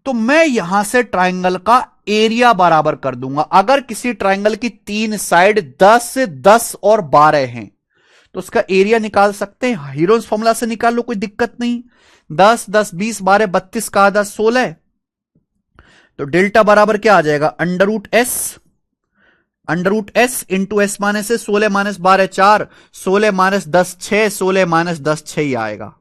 तो मैं यहां से ट्राइंगल का एरिया बराबर कर दूंगा। अगर किसी ट्राइंगल की तीन साइड 10, 10 और 12 हैं तो उसका एरिया निकाल सकते हैं, हीरोज फॉर्मूला से निकाल लो, कोई दिक्कत नहीं। 10, 10, 20, 12, 32 का आधा 16, तो डेल्टा बराबर क्या आ जाएगा, under root S into S minus है, 16 माइनस 12 4, 16 माइनस 10 6, 16 माइनस 10 6 ही आएगा,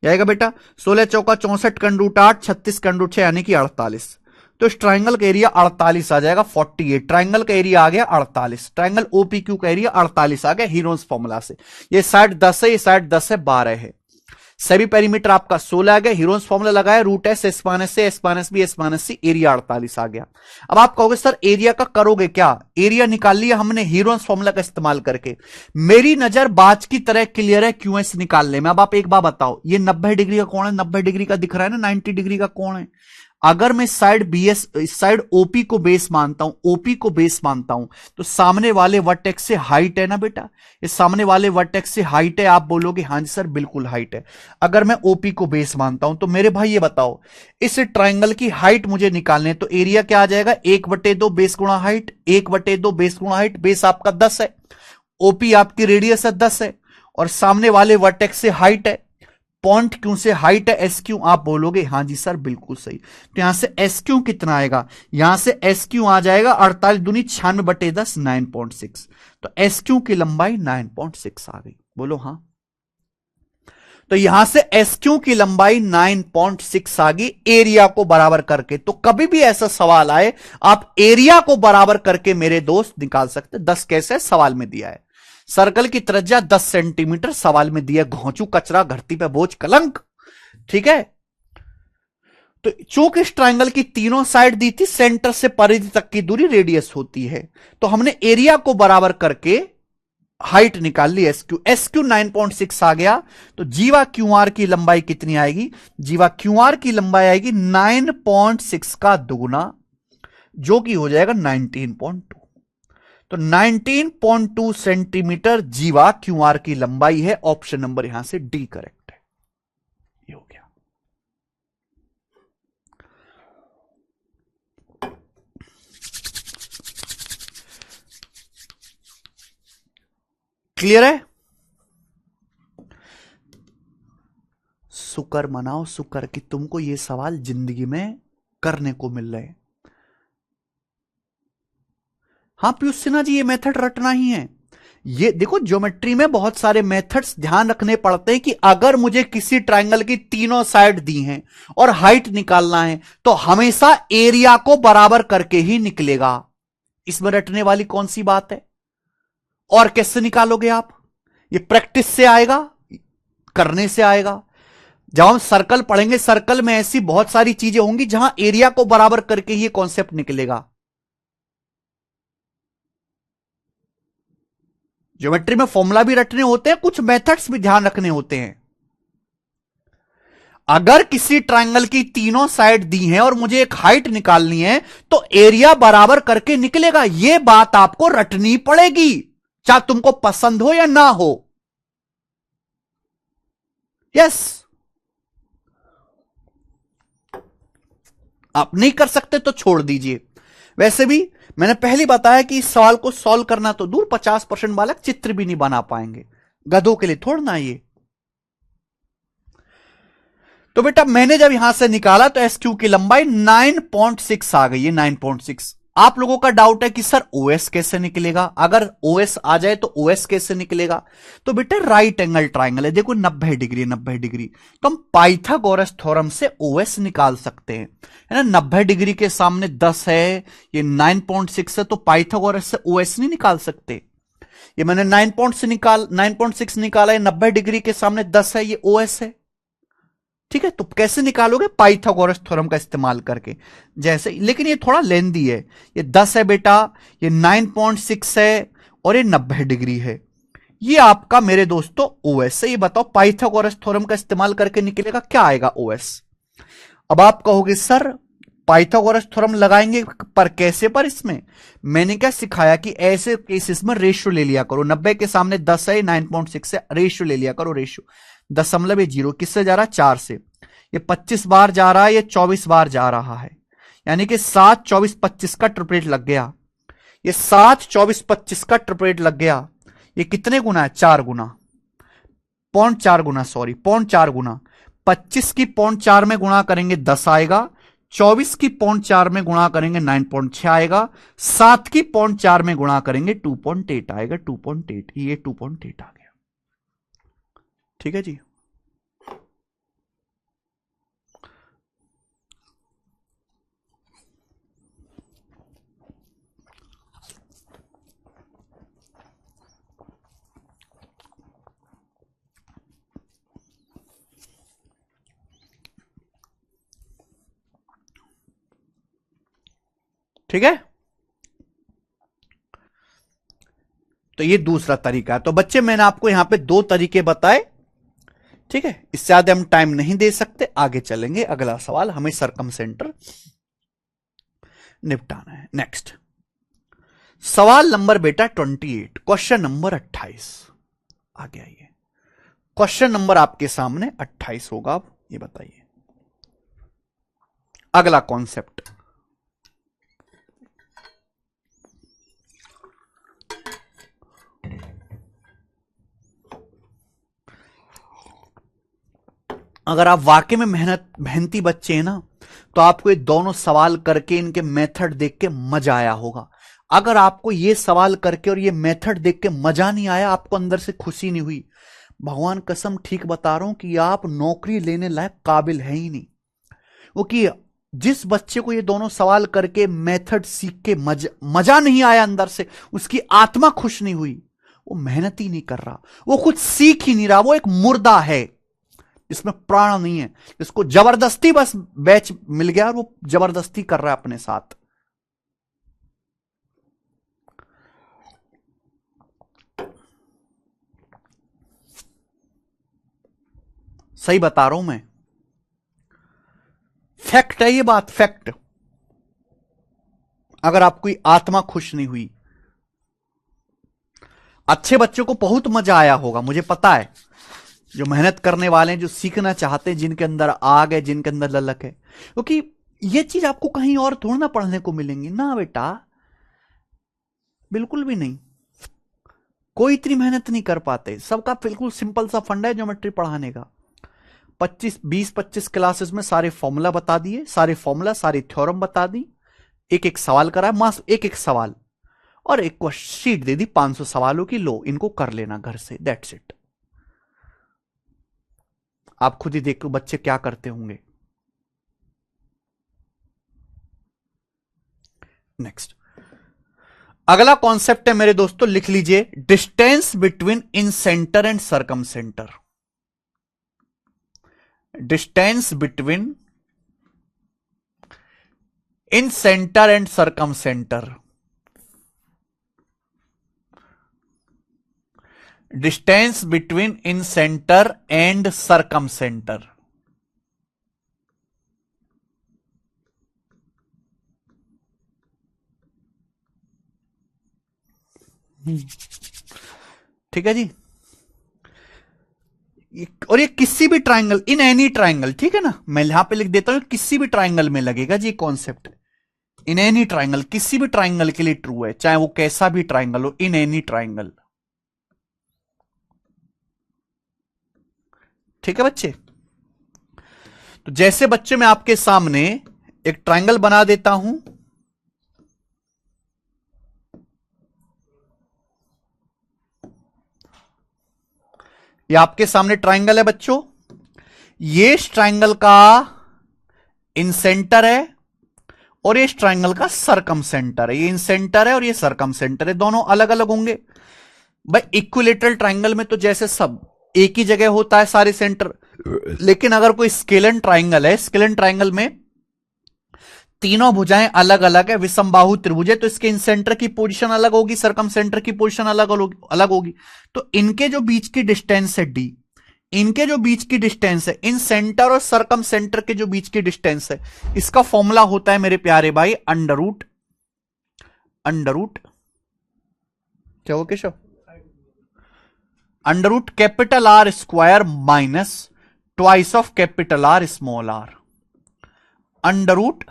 आएगा बेटा। 16 चौका 64 का अंडर रूट 8, 36 का अंडर रूट 6 यानी कि 48। तो इस ट्राइंगल का एरिया 48 आ जाएगा, 48। ट्राइंगल का एरिया आ गया 48, ट्राइंगल ओपीक्यू का एरिया 48 आ गया हीरोज फॉर्मूला से। ये साइड 10 है, ये साइड 10 है, 12 है, सभी पेरीमीटर आपका 16 आ गया, हीरोज फॉर्मूला लगाया, रूट एस एस माइनस से, S minus B, S minus C, area 48 आ गया। अब आप कहोगे सर एरिया का करोगे क्या, एरिया निकाल लिया हमने हीरोज फॉर्मूला का इस्तेमाल करके। मेरी नजर बाज की तरह क्लियर है क्यू एस निकालने में। अब आप एक बात बताओ, ये 90 डिग्री का कोण है, 90 डिग्री का दिख रहा है ना, 90 डिग्री का कोण है। अगर मैं साइड बीएस, साइड ओपी को बेस मानता हूं, ओपी को बेस मानता हूं, तो सामने वाले वर्टेक्स से हाइट है ना बेटा, ये सामने वाले वर्टेक्स से हाइट है। आप बोलोगे हां जी सर बिल्कुल हाइट है। अगर मैं ओपी को बेस मानता हूं तो मेरे भाई ये बताओ, इस ट्राइंगल की हाइट मुझे निकालनी है, तो एरिया क्या आ जाएगा, 1/2 बेस गुणा हाइट, 1/2 बेस गुणा हाइट। बेस आपका 10 है, ओपी आपकी रेडियस है 10 है, और सामने वाले वर्टेक्स से हाइट है। पॉइंट क्यू से हाइट है एस क्यू। आप बोलोगे हां जी सर बिल्कुल सही। तो यहां से एस क्यू कितना आएगा, यहां से एस क्यू आ जाएगा 48 दूनी 96/10, 9.6। तो एस क्यू की लंबाई 9.6 आ गई। बोलो हां। तो यहां से एस क्यू की लंबाई 9.6 आ गई एरिया को बराबर करके। तो कभी भी ऐसा सवाल आए, आप एरिया को बराबर करके मेरे दोस्त निकाल सकते। 10 कैसे सवाल में दिया है, सर्कल की त्रिज्या 10 सेंटीमीटर सवाल में दिया, घोंचू कचरा धरती पे बोझ कलंक। ठीक है, तो चूंकि इस ट्रायंगल की तीनों साइड दी थी, सेंटर से परिधि तक की दूरी रेडियस होती है, तो हमने एरिया को बराबर करके हाइट निकाल ली एस क्यू। एस क्यू 9.6 आ गया, तो जीवा क्यूआर की लंबाई कितनी आएगी, जीवा क्यूआर की लंबाई आएगी 9.6 का दुगुना, जो कि हो जाएगा 19.2। तो 19.2 सेंटीमीटर जीवा क्यूआर की लंबाई है। ऑप्शन नंबर यहां से डी करेक्ट है। ये हो गया। क्लियर है? शुक्र मनाओ शुक्र कि तुमको ये सवाल जिंदगी में करने को मिल रहे हैं। हाँ पीयूष सिन्हा जी, ये मेथड रटना ही है। ये देखो, ज्योमेट्री में बहुत सारे मेथड्स ध्यान रखने पड़ते हैं कि अगर मुझे किसी ट्रायंगल की तीनों साइड दी हैं और हाइट निकालना है, तो हमेशा एरिया को बराबर करके ही निकलेगा। इसमें रटने वाली कौन सी बात है? और कैसे निकालोगे आप? ये प्रैक्टिस से आएगा, करने से आएगा। जब हम सर्कल पढ़ेंगे, सर्कल में ऐसी बहुत सारी चीजें होंगी जहां एरिया को बराबर करके ही ये कॉन्सेप्ट निकलेगा। ज्योमेट्री में फॉर्मूला भी रटने होते हैं, कुछ मेथड्स भी ध्यान रखने होते हैं। अगर किसी ट्रायंगल की तीनों साइड दी हैं और मुझे एक हाइट निकालनी है, तो एरिया बराबर करके निकलेगा। यह बात आपको रटनी पड़ेगी, चाहे तुमको पसंद हो या ना हो। यस, आप नहीं कर सकते तो छोड़ दीजिए। वैसे भी मैंने पहले बताया कि इस सवाल को सॉल्व करना तो दूर, 50% बालक चित्र भी नहीं बना पाएंगे। गधों के लिए थोड़ा ना ये। तो बेटा मैंने जब यहां से निकाला तो एस क्यू की लंबाई 9.6 आ गई है, 9.6। आप लोगों का डाउट है कि सर ओएस कैसे निकलेगा? अगर ओएस आ जाए तो ओएस कैसे निकलेगा? तो बेटा राइट एंगल ट्राइंगल है, देखो 90 डिग्री 90 डिग्री, तो हम पाइथागोरस थ्योरम से ओएस निकाल सकते हैं, है ना। 90 डिग्री के सामने 10 है, ये 9.6 है, तो पाइथागोरस से ओएस नहीं निकाल सकते। ये मैंने 9.6 निकाला है, 90 डिग्री के सामने 10 है, ये ओएस है। ठीक है, तो कैसे निकालोगे? पाइथागोरस थ्योरम का इस्तेमाल करके। जैसे, लेकिन ये थोड़ा लेंदी है। ये 10 है बेटा, ये 9.6 है, और ये 90 डिग्री है। ये आपका मेरे दोस्तों ओएस है। ये बताओ पाइथागोरस थ्योरम का इस्तेमाल करके निकलेगा, क्या आएगा ओएस? अब आप कहोगे सर पाइथागोरस थ्योरम लगाएंगे पर कैसे? पर इसमें मैंने क्या सिखाया कि ऐसे केसेस में रेशियो ले लिया करो। 90 के सामने 10 है, 9.6 है, रेशियो ले लिया करो। रेशियो 0.0 किससे जा रहा है? 4 से। ये 25 बार जा रहा है, ये 24 बार जा रहा है, यानी कि 7, 24, 25 का ट्रिपलेट लग गया। ये 7, 24, 25 का ट्रिपलेट लग गया। ये कितने गुना है? 4 गुना, 0.4 गुना, सॉरी 0.4 गुना। 25 की 0.4 में गुणा करेंगे 10 आएगा, 24 की 0.4 में गुणा करेंगे 9.6 आएगा, 7 की 0.4 में गुणा करेंगे 2.8 आएगा। 2.8, ये 2.8 आ गया। ठीक है जी। ठीक है, तो ये दूसरा तरीका है। तो बच्चे मैंने आपको यहां पे 2 तरीके बताए ठीक है, इससे ज्यादा हम टाइम नहीं दे सकते, आगे चलेंगे। अगला सवाल, हमें सरकमसेंटर निपटाना है। नेक्स्ट सवाल नंबर बेटा 28, क्वेश्चन नंबर 28। आगे आइए, क्वेश्चन नंबर आपके सामने 28 होगा। अब ये बताइए अगला कॉन्सेप्ट। अगर आप वाकई में मेहनती बच्चे हैं ना, तो आपको ये दोनों सवाल करके इनके मेथड देख के मजा आया होगा। अगर आपको ये सवाल करके और ये मेथड देख के मजा नहीं आया, आपको अंदर से खुशी नहीं हुई, भगवान कसम ठीक बता रहा हूं कि आप नौकरी लेने लायक काबिल है ही नहीं। क्योंकि जिस बच्चे को ये दोनों सवाल करके मेथड सीख के मजा नहीं आया, अंदर से उसकी आत्मा खुश नहीं हुई, वो मेहनत ही नहीं कर रहा, वो कुछ सीख ही नहीं रहा, वो एक मुर्दा है, इसमें प्राण नहीं है। इसको जबरदस्ती बस बैच मिल गया और वो जबरदस्ती कर रहा है अपने साथ। सही बता रहा हूं मैं, फैक्ट है ये बात, फैक्ट। अगर आपकी आत्मा खुश नहीं हुई, अच्छे बच्चों को बहुत मजा आया होगा, मुझे पता है। जो मेहनत करने वाले हैं, जो सीखना चाहते हैं, जिनके अंदर आग है, जिनके अंदर ललक है, क्योंकि ये चीज आपको कहीं और थोड़ा ना पढ़ने को मिलेंगी ना बेटा, बिल्कुल भी नहीं। कोई इतनी मेहनत नहीं कर पाते, सबका बिल्कुल सिंपल सा फंडा है ज्योमेट्री पढ़ाने का। 20-25 क्लासेस में सारे फॉर्मूला बता दिए, सारे फॉर्मूला सारी थ्योरम बता दी, एक एक सवाल करा, मास एक एक सवाल, और एक को शीट दे दी 500 सवालों की, लो इनको कर लेना घर से, दैट्स इट। आप खुद ही देखो बच्चे क्या करते होंगे। नेक्स्ट अगला कॉन्सेप्ट है मेरे दोस्तों, लिख लीजिए, distance between incentre and circumcentre. Distance between incentre and circumcentre. Distance between incentre and circumcentre. ठीक है जी। और ये किसी भी ट्राइंगल, इन एनी ट्राइंगल, ठीक है ना, मैं यहां पे लिख देता हूं, किसी भी ट्राइंगल में लगेगा जी कॉन्सेप्ट। इन एनी ट्राइंगल, किसी भी ट्राइंगल के लिए ट्रू है, चाहे वो कैसा भी ट्राइंगल हो, इन एनी ट्राइंगल। ठीक है बच्चे। तो जैसे बच्चे मैं आपके सामने एक ट्राइंगल बना देता हूं, ये आपके सामने ट्राइंगल है बच्चों, ये इस ट्राइंगल का इन सेंटर है और ये इस ट्राइंगल का सरकम सेंटर है। ये इन सेंटर है और ये सरकम सेंटर है, दोनों अलग अलग होंगे भाई। इक्विलेटरल ट्राइंगल में तो जैसे सब एक ही जगह होता है सारे सेंटर, लेकिन अगर कोई स्केलन ट्राइंगल है, स्केलन ट्राइंगल में तीनों भुजाएं अलग अलग है, विषमबाहु त्रिभुज है, तो इसके इन सेंटर की पोजीशन अलग होगी, सरकम सेंटर की पोजीशन अलग होगी। तो इनके जो बीच की डिस्टेंस है डी, इनके जो बीच की डिस्टेंस है, इन सेंटर और सरकम सेंटर के जो बीच की डिस्टेंस है, इसका फॉर्मूला होता है मेरे प्यारे भाई अंडर रूट क्या हो Keshav, under root capital R square minus twice of capital R small R. Under root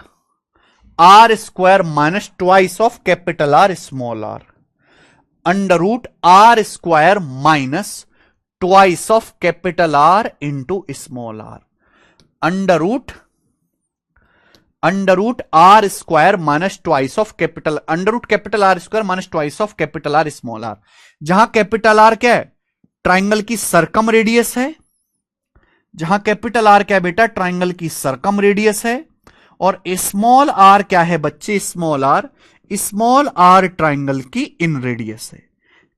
R square minus twice of capital R small R. Under root R square minus twice of capital R into small R. Under root R square minus twice of capital, under root capital R square minus twice of capital R small R. जहां capital R क्या है, triangle की सरकम radius है, जहां capital R क्या है बेटा, triangle की सरकम रेडियस है, और स्मॉल आर क्या है बच्चे, स्मॉल आर ट्राइंगल की इन रेडियस है।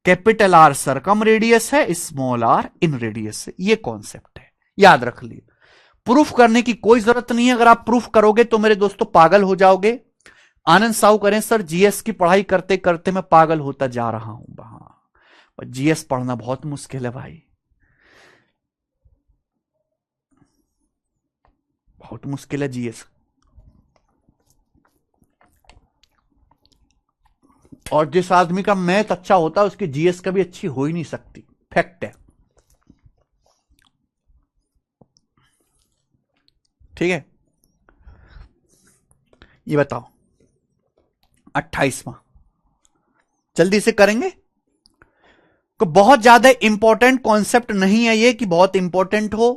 कैपिटल आर सरकम रेडियस है, स्मॉल आर इन रेडियस है। ये कॉन्सेप्ट है, याद रख लिए। प्रूफ करने की कोई जरूरत नहीं है, अगर आप प्रूफ करोगे तो मेरे दोस्तों पागल हो जाओगे। आनंद साहू करें सर जीएस की पढ़ाई करते करते मैं पागल होता जा रहा हूं। जीएस पढ़ना बहुत मुश्किल है भाई, बहुत मुश्किल है जीएस। और जिस आदमी का मैथ अच्छा होता है उसकी जीएस कभी अच्छी हो ही नहीं सकती, फैक्ट है। ठीक है, ये बताओ 28वां, जल्दी से करेंगे। तो बहुत ज्यादा इंपॉर्टेंट कॉन्सेप्ट नहीं है ये कि बहुत इंपॉर्टेंट हो।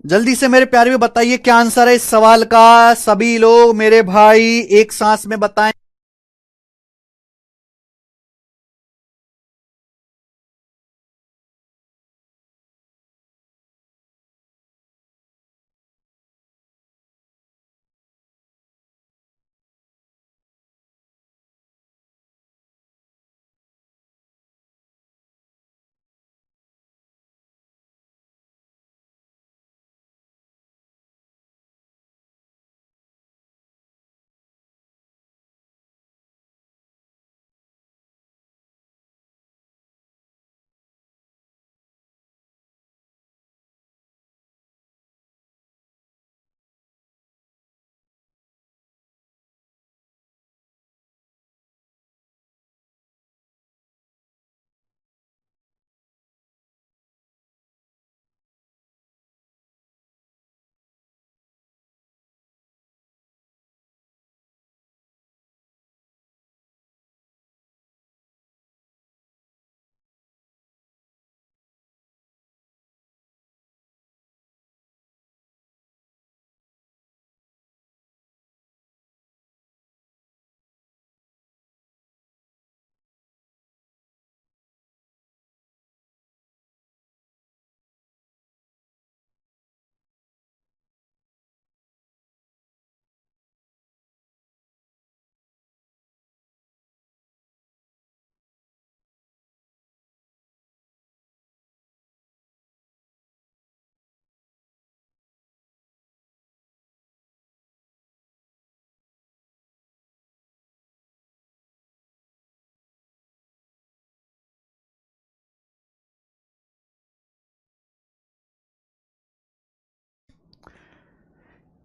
जल्दी से मेरे प्यारे में बताइए क्या आंसर है इस सवाल का। सभी लोग मेरे भाई एक सांस में बताएं।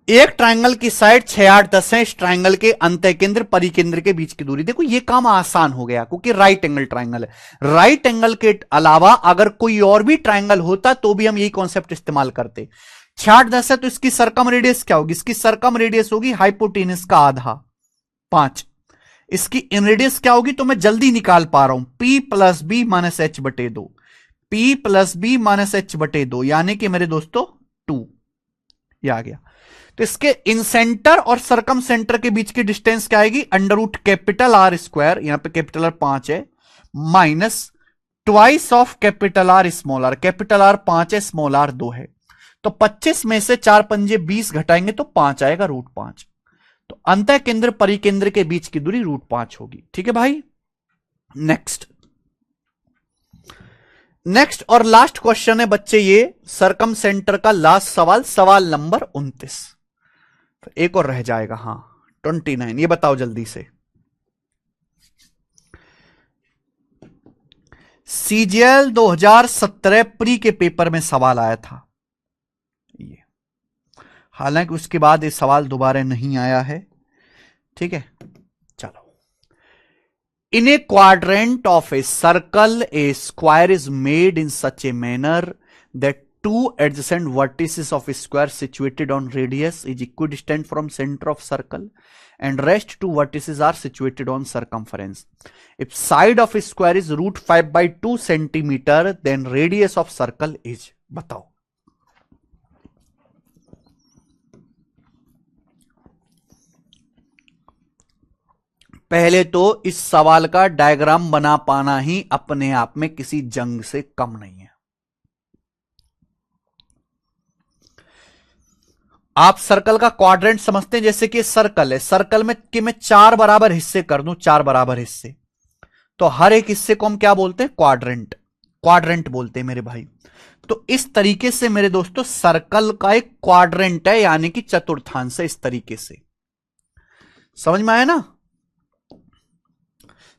एक ट्रायंगल की साइड 6 8 10 है। इस ट्रायंगल के अंतः केंद्र परिकेंद्र के बीच की दूरी, देखो ये काम आसान हो गया क्योंकि राइट एंगल ट्रायंगल है। राइट एंगल के अलावा अगर कोई और भी ट्रायंगल होता तो भी हम यही कॉन्सेप्ट इस्तेमाल करते। 6 8 10 है तो इसकी सरकम रेडियस क्या होगी? इसकी सरकम रेडियस होगी हाइपोटेनस का आधा 5। इसकी इन रेडियस क्या होगी तो मैं जल्दी निकाल पा रहा हूं, P plus B minus H बटे 2, P plus B minus H बटे 2 यानी कि मेरे दोस्तों 2। ये आ गया। तो इसके इन सेंटर और सरकम सेंटर के बीच की डिस्टेंस क्या आएगी? Under root capital R square, यहां पे कैपिटल आर 5 है, minus twice of capital R small R. Capital R 5 है, स्मॉल आर 2 है। तो 25 में से 4 पंजे 20 घटाएंगे तो 5 आएगा, रूट 5। तो अंतः केंद्र परिकेंद्र के बीच की दूरी रूट 5 होगी। ठीक है भाई। नेक्स्ट और लास्ट क्वेश्चन है बच्चे ये सरकम सेंटर का लास्ट सवाल, सवाल नंबर 29। एक और रह जाएगा, हां 29। ये बताओ जल्दी से, सीजीएल 2017 प्री के पेपर में सवाल आया था ये, हालांकि उसके बाद ये सवाल दोबारा नहीं आया है। ठीक है, चलो। In a quadrant of a circle a square is made in such a manner that two adjacent vertices of a square situated on radius is equidistant from center of circle and rest two vertices are situated on circumference. If side of a square is root 5 by 2 centimeter then radius of circle is, बताओ। पहले तो इस सवाल का diagram बना पाना ही अपने आप में किसी जंग से कम नहीं है। आप सर्कल का क्वाड्रेंट समझते हैं, जैसे कि सर्कल है, सर्कल में कि मैं 4 बराबर हिस्से कर दूं, 4 बराबर हिस्से, तो हर एक हिस्से को हम क्या बोलते हैं? क्वाड्रेंट, क्वाड्रेंट बोलते हैं मेरे भाई। तो इस तरीके से मेरे दोस्तों सर्कल का एक क्वाड्रेंट है, यानी कि चतुर्थांश है। इस तरीके से समझ में आया ना?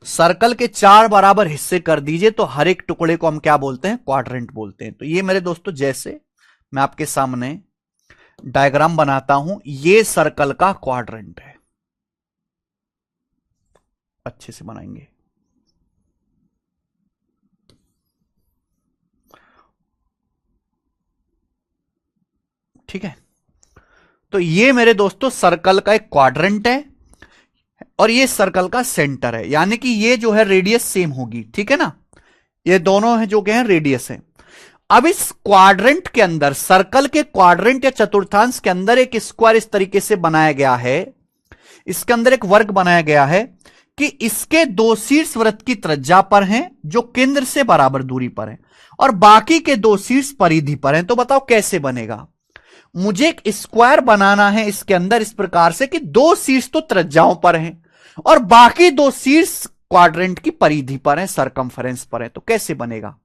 सर्कल के 4 बराबर हिस्से कर दीजिए तो हर एक टुकड़े को हम क्या बोलते हैं? क्वाड्रेंट बोलते हैं। तो ये मेरे दोस्तों जैसे मैं आपके सामने डायग्राम बनाता हूं, ये सर्कल का क्वाड्रेंट है। अच्छे से बनाएंगे। ठीक है, तो ये मेरे दोस्तों सर्कल का एक क्वाड्रेंट है और ये सर्कल का सेंटर है, यानी कि ये जो है रेडियस सेम होगी। ठीक है ना, ये दोनों है जो क्या है रेडियस है। अब इस क्वाड्रेंट के अंदर, सर्कल के क्वाड्रेंट या चतुर्थांश के अंदर एक स्क्वायर इस तरीके से बनाया गया है, इसके अंदर एक वर्ग बनाया गया है कि इसके दो शीर्ष वृत्त की त्रिज्या पर हैं जो केंद्र से बराबर दूरी पर हैं और बाकी के दो शीर्ष परिधि पर हैं। तो बताओ कैसे बनेगा? मुझे एक स्क्वायर बनाना है इसके अंदर इस प्रकार से कि दो शीर्ष तो त्रिज्याओं पर हैं और बाकी दो शीर्ष क्वाड्रेंट की परिधि पर हैं, सरकमफेरेंस पर हैं। तो कैसे बनेगा?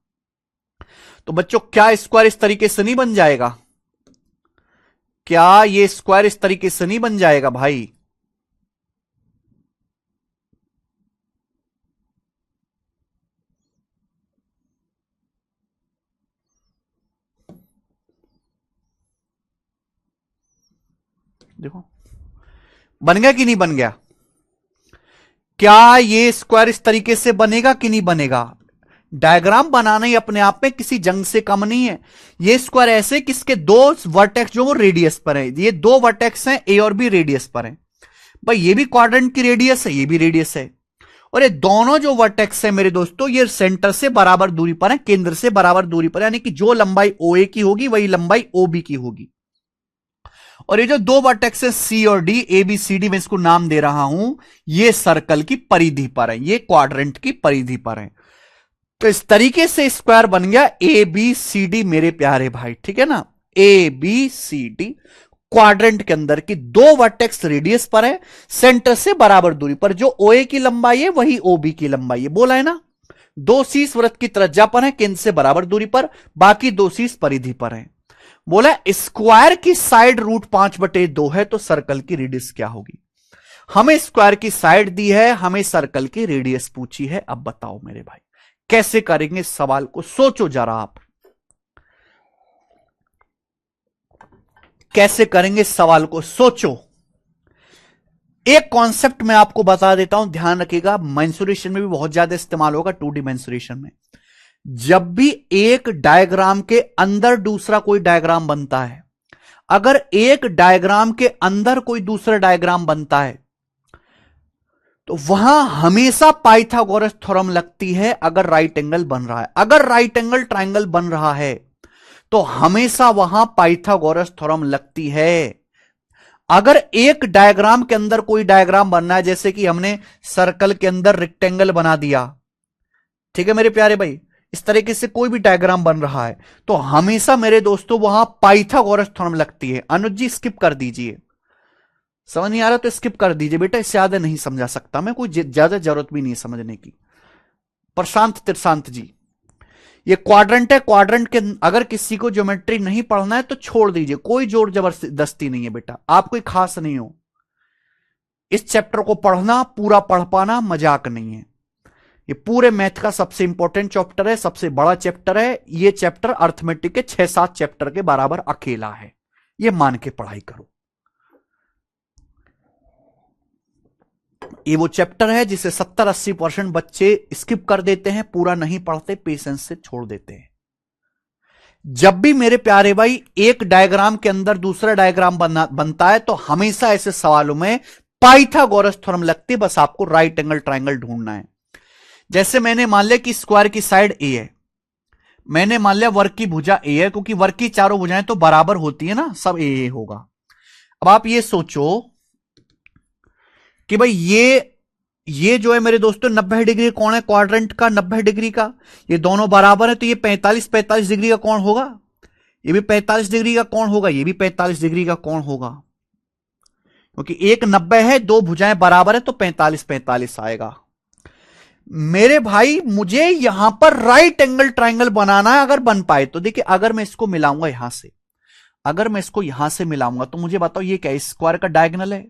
तो बच्चों क्या स्क्वायर इस तरीके से नहीं बन जाएगा? क्या ये स्क्वायर इस तरीके से नहीं बन जाएगा भाई? देखो बन गया कि नहीं बन गया? क्या ये स्क्वायर इस तरीके से बनेगा कि नहीं बनेगा? डायग्राम बनाना ही अपने आप में किसी जंग से कम नहीं है। ये स्क्वायर ऐसे कि इसके दो वर्टेक्स जो वो रेडियस पर है, ये दो वर्टेक्स हैं ए और बी रेडियस पर हैं। भाई ये भी क्वाड्रेंट की रेडियस है, ये भी रेडियस है, और ये दोनों जो वर्टेक्स है मेरे दोस्तों ये सेंटर से बराबर दूरी पर है, केंद्र से बराबर दूरी पर, यानी कि जो लंबाई ओ ए की होगी वही लंबाई ओ बी की होगी। और ये जो दो वर्टेक्स है सी और D, A B C D, मैं इसको नाम दे रहा हूं, ये सर्कल की परिधि पर है, ये क्वाड्रेंट की परिधि पर है। तो इस तरीके से स्क्वायर बन गया ए बी सी डी मेरे प्यारे भाई। ठीक है ना, A B C D quadrant के अंदर की दो वर्टेक्स रेडियस पर है, सेंटर से बराबर दूरी पर, जो ओ ए की लंबाई है वही ओ बी की लंबाई है। बोला है ना, दो शीर्ष वृत्त की त्रिज्या पर है, केंद्र से बराबर दूरी पर, बाकी दो शीर्ष परिधि पर है। बोला स्क्वायर की साइड √5/2 है, तो सर्कल की रेडियस क्या होगी? हमें स्क्वायर की साइड दी है, हमें सर्कल की रेडियस पूछी है। अब बताओ मेरे भाई कैसे करेंगे सवाल को? सोचो जरा आप कैसे करेंगे सवाल को, सोचो। एक कॉन्सेप्ट मैं आपको बता देता हूं, ध्यान रखिएगा, मेंसुरेशन में भी बहुत ज्यादा इस्तेमाल होगा, 2D मेंसुरेशन में। जब भी एक डायग्राम के अंदर दूसरा कोई डायग्राम बनता है, अगर एक डायग्राम के अंदर कोई दूसरा डायग्राम बनता है तो वहां हमेशा पाइथागोरस थ्योरम लगती है। अगर राइट एंगल बन रहा है, अगर राइट एंगल ट्रायंगल बन रहा है तो हमेशा वहां पाइथागोरस थ्योरम लगती है। अगर एक डायग्राम के अंदर कोई डायग्राम बनना है, जैसे कि हमने सर्कल के अंदर रेक्टेंगल बना दिया, ठीक है मेरे प्यारे भाई, इस तरीके से कोई भी डायग्राम बन रहा है तो हमेशा मेरे दोस्तों वहां पाइथागोरस थ्योरम लगती है। अनुज जी स्किप कर दीजिए, समझ नहीं आ रहा तो स्किप कर दीजिए बेटा, इससे ज्यादा नहीं समझा सकता मैं, कोई ज्यादा जरूरत भी नहीं समझने की। प्रशांत तिरशांत जी, ये क्वाड्रेंट है, क्वाड्रेंट के अगर किसी को ज्योमेट्री नहीं पढ़ना है तो छोड़ दीजिए, कोई जोर जबरदस्ती नहीं है बेटा, आप कोई खास नहीं हो। इस चैप्टर को पढ़ना, पूरा पढ़ पाना मजाक नहीं है। ये पूरे मैथ का सबसे इंपॉर्टेंट चैप्टर है, सबसे बड़ा चैप्टर है। ये चैप्टर अर्थमेटिक के 6-7 चैप्टर के बराबर अकेला है, ये मान के पढ़ाई करो। ये वो चैप्टर है जिसे 70-80% बच्चे स्किप कर देते हैं, पूरा नहीं पढ़ते, पेशेंस से छोड़ देते हैं। जब भी मेरे प्यारे भाई एक डायग्राम के अंदर दूसरा डायग्राम बनता है तो हमेशा ऐसे सवालों में पाइथागोरस थ्योरम लगती है, बस आपको राइट एंगल ट्रायंगल ढूंढना है। जैसे मैंने मान लिया कि स्क्वायर की साइड ए है, मैंने मान लिया वर्ग की भुजा ए है, क्योंकि वर्ग की चारों भुजाएं तो बराबर होती है ना, सब ए होगा। अब आप ये सोचो कि भाई ये जो है मेरे दोस्तों 90 डिग्री कोण है क्वाड्रेंट का, 90 डिग्री का, ये दोनों बराबर है, तो ये 45 डिग्री का कोण होगा, ये भी 45 डिग्री का कोण होगा, ये भी 45 डिग्री का कोण होगा, क्योंकि एक 90 है, दो भुजाएं बराबर है, तो 45 आएगा। मेरे भाई मुझे यहां पर राइट एंगल ट्रायंगल बनाना है, अगर बन पाए तो। देखिए अगर मैं इसको मिलाऊंगा यहां से, अगर मैं इसको यहां से मिलाऊंगा तो मुझे बताओ ये क्या स्क्वायर का डायगोनल है,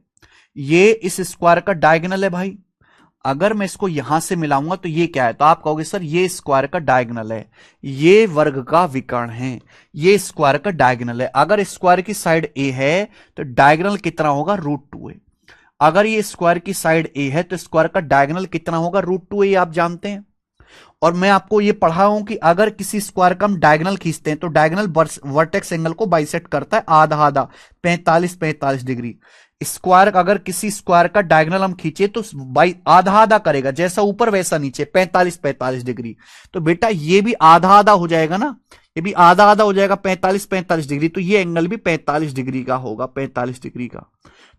ये इस स्क्वायर का डायगोनल है भाई। अगर मैं इसको यहां से मिलाऊंगा तो ये क्या है, तो आप कहोगे सर ये स्क्वायर का डायगोनल है, ये वर्ग का विकर्ण है, ये स्क्वायर का डायगोनल है। अगर स्क्वायर की साइड ए है तो डायगोनल कितना होगा, √2a। अगर ये स्क्वायर की साइड ए है तो स्क्वायर का डायगोनल कितना होगा, √2a, आप जानते हैं। और मैं आपको ये पढ़ा हूं कि अगर किसी स्क्वायर का हम डायगोनल खींचते हैं तो डायगोनल वर्टेक्स एंगल को बाइसेक्ट करता है आधा आधा, 45 डिग्री। स्क्वायर अगर किसी स्क्वायर का डायगोनल हम खींचे तो आधा आधा करेगा, जैसा ऊपर वैसा नीचे, 45 डिग्री। तो बेटा ये भी आधा आधा हो जाएगा ना, ये भी आधा आधा हो जाएगा, 45 डिग्री। तो ये एंगल भी 45 डिग्री का होगा, 45 डिग्री का।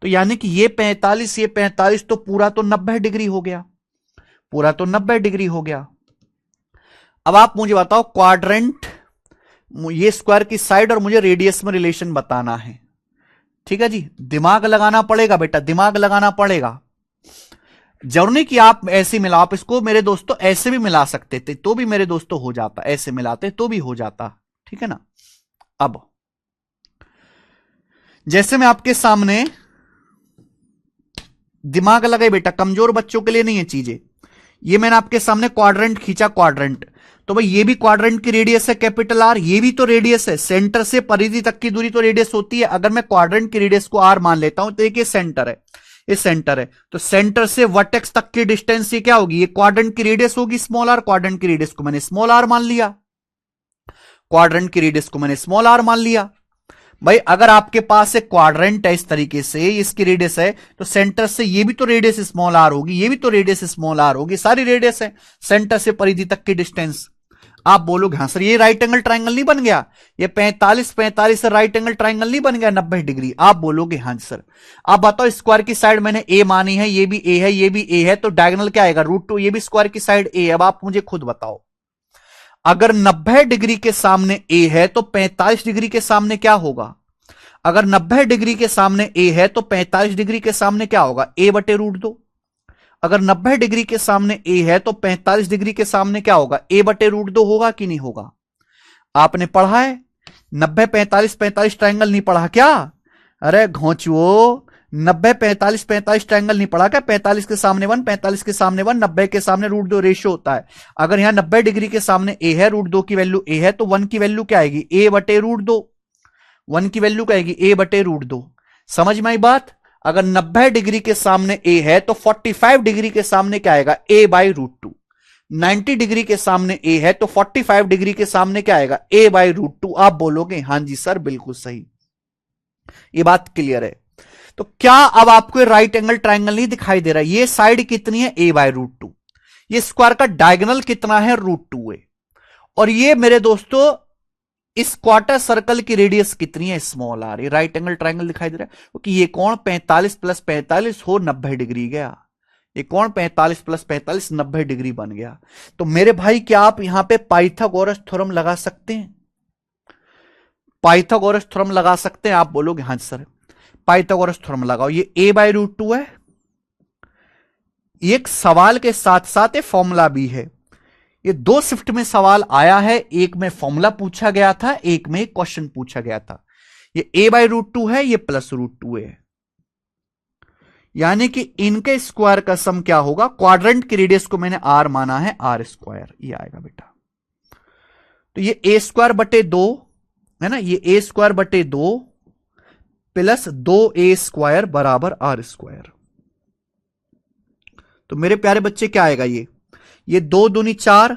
तो यानी कि ये 45 तो पूरा तो 90 डिग्री हो गया, पूरा तो 90 डिग्री हो गया। अब आप मुझे बताओ क्वाड्रेंट, ये स्क्वायर की साइड और मुझे रेडियस में रिलेशन बताना है। ठीक है जी, दिमाग लगाना पड़ेगा बेटा, दिमाग लगाना पड़ेगा। जरूर नहीं कि आप ऐसे मिला, आप इसको मेरे दोस्तों ऐसे भी मिला सकते थे तो भी मेरे दोस्तों हो जाता, ऐसे मिलाते तो भी हो जाता। ठीक है ना। अब जैसे मैं आपके सामने, दिमाग लगाए बेटा, कमजोर बच्चों के लिए नहीं है चीजें। ये मैंने आपके सामने क्वाड्रेंट खींचा, क्वाड्रेंट, तो भाई ये भी क्वाड्रेंट की रेडियस है कैपिटल आर, ये भी तो रेडियस है, सेंटर से परिधि तक की दूरी तो रेडियस होती है। अगर मैं क्वाड्रेंट की रेडियस को आर मान लेता हूं तो ये सेंटर है, ये सेंटर है, तो सेंटर से वर्टेक्स तक की डिस्टेंस ये क्या होगी, ये क्वाड्रेंट की रेडियस होगी स्मॉल आर। क्वाड्रेंट की रेडियस को मैंने स्मॉल आर मान लिया, क्वाड्रेंट की रेडियस को मैंने स्मॉल आर मान लिया। भाई अगर आपके पास एक क्वाड्रेंट है इस तरीके से, इसकी रेडियस है, तो सेंटर से ये भी तो रेडियस स्मॉल आर होगी, ये भी तो रेडियस स्मॉल आर होगी, सारी रेडियस है, सेंटर से परिधि तक की डिस्टेंस। आप बोलोगे हाँ सर ये राइट एंगल ट्राइंगल नहीं बन गया, ये 45 से राइट एंगल ट्राइंगल नहीं बन गया 90 डिग्री। आप बोलोगे हाँ सर। आप बताओ स्क्वायर की साइड मैंने ए मानी है, ये भी ए है, ये भी ए है, तो डायगोनल क्या आएगा, √2। ये भी स्क्वायर की साइड ए है। अब आप मुझे खुद बताओ, अगर 90 डिग्री के सामने ए है तो 45 डिग्री के सामने क्या होगा। अगर 90 डिग्री के सामने ए है तो 45 डिग्री के सामने क्या होगा, a/√2। अगर 90 डिग्री के सामने ए है तो 45 डिग्री के सामने क्या होगा, a/√2 होगा कि नहीं होगा। आपने पढ़ा है 90 45 45 ट्रायंगल नहीं पढ़ा क्या। अरे घोंचुओ, 90 45 45 ट्रायंगल नहीं पढ़ा क्या। 45 के सामने 1, 45 के सामने 1, 90 के सामने √2 रेशियो होता है। अगर यहां 90 डिग्री के सामने ए है, √2 की वैल्यू ए है, तो 1 की वैल्यू क्या आएगी, a/√2। 1 की वैल्यू क्या आएगी, a/√2। समझ में आई बात। अगर 90 डिग्री के सामने ए है तो 45 डिग्री के सामने क्या आएगा, a/√2। 90 डिग्री के सामने ए है तो 45 डिग्री के सामने क्या आएगा, a/√2। आप बोलोगे हां जी सर बिल्कुल सही, ये बात क्लियर है। तो क्या अब आपको राइट एंगल ट्राइंगल नहीं दिखाई दे रहा, ये साइड कितनी है, a/√2, ये स्क्वायर का डायगोनल कितना है, √2a, और ये मेरे दोस्तों इस क्वार्टर सर्कल की रेडियस कितनी है, स्मॉल आर। ये राइट एंगल ट्राइंगल दिखाई दे रहा है क्योंकि ये कोण 45 + 45 हो 90 डिग्री गया। ये कोण 45 + 45 90 डिग्री बन गया। तो मेरे भाई क्या आप यहां पे पाइथागोरस थ्योरम लगा सकते हैं, पाइथागोरस थ्योरम लगा सकते हैं। आप बोलोगे हां सर पाइथागोरस थ्योरम लगाओ। ये a/√2 है, एक सवाल के साथ साथ ये फॉर्मूला भी है। ये 2 शिफ्ट में सवाल आया है, एक में फॉर्मूला पूछा गया था, एक में क्वेश्चन पूछा गया था। ये a/√2 है, ये +√2a है, यानी कि इनके स्क्वायर का सम क्या होगा, क्वाड्रेंट की रेडियस को मैंने r माना है, r², ये आएगा बेटा। तो ये a²/2 है ना, ये a²/2 + 2a² बराबर r²। तो मेरे प्यारे बच्चे क्या आएगा, ये 2 दूनी 4,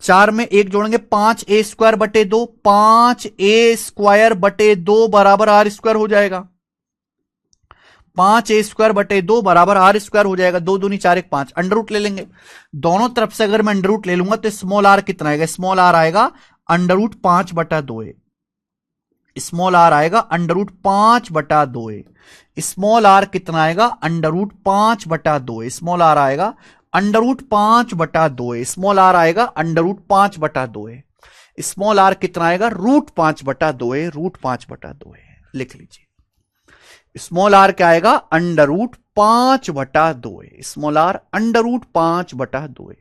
4 में 1 जोड़ेंगे 5a²/2, 5a² बराबर r² हो जाएगा। 5a² बराबर r² हो जाएगा। 2 दूनी 4 1 5, अंडर रूट ले लेंगे दोनों तरफ से। अगर मैं अंडर रूट ले लूंगा तो स्मॉल r कितना आएगा, स्मॉल r आएगा √5/2a, स्मॉल r आएगा √5/2a, स्मॉल r कितना आएगा, √5/2a, स्मॉल r आएगा √5/2a, स्मॉल r आएगा √5/2a, स्मॉल r कितना आएगा, √5/2a, √5/2a लिख लीजिए। स्मॉल r क्या आएगा, √5/2a, स्मॉल r √5/2a।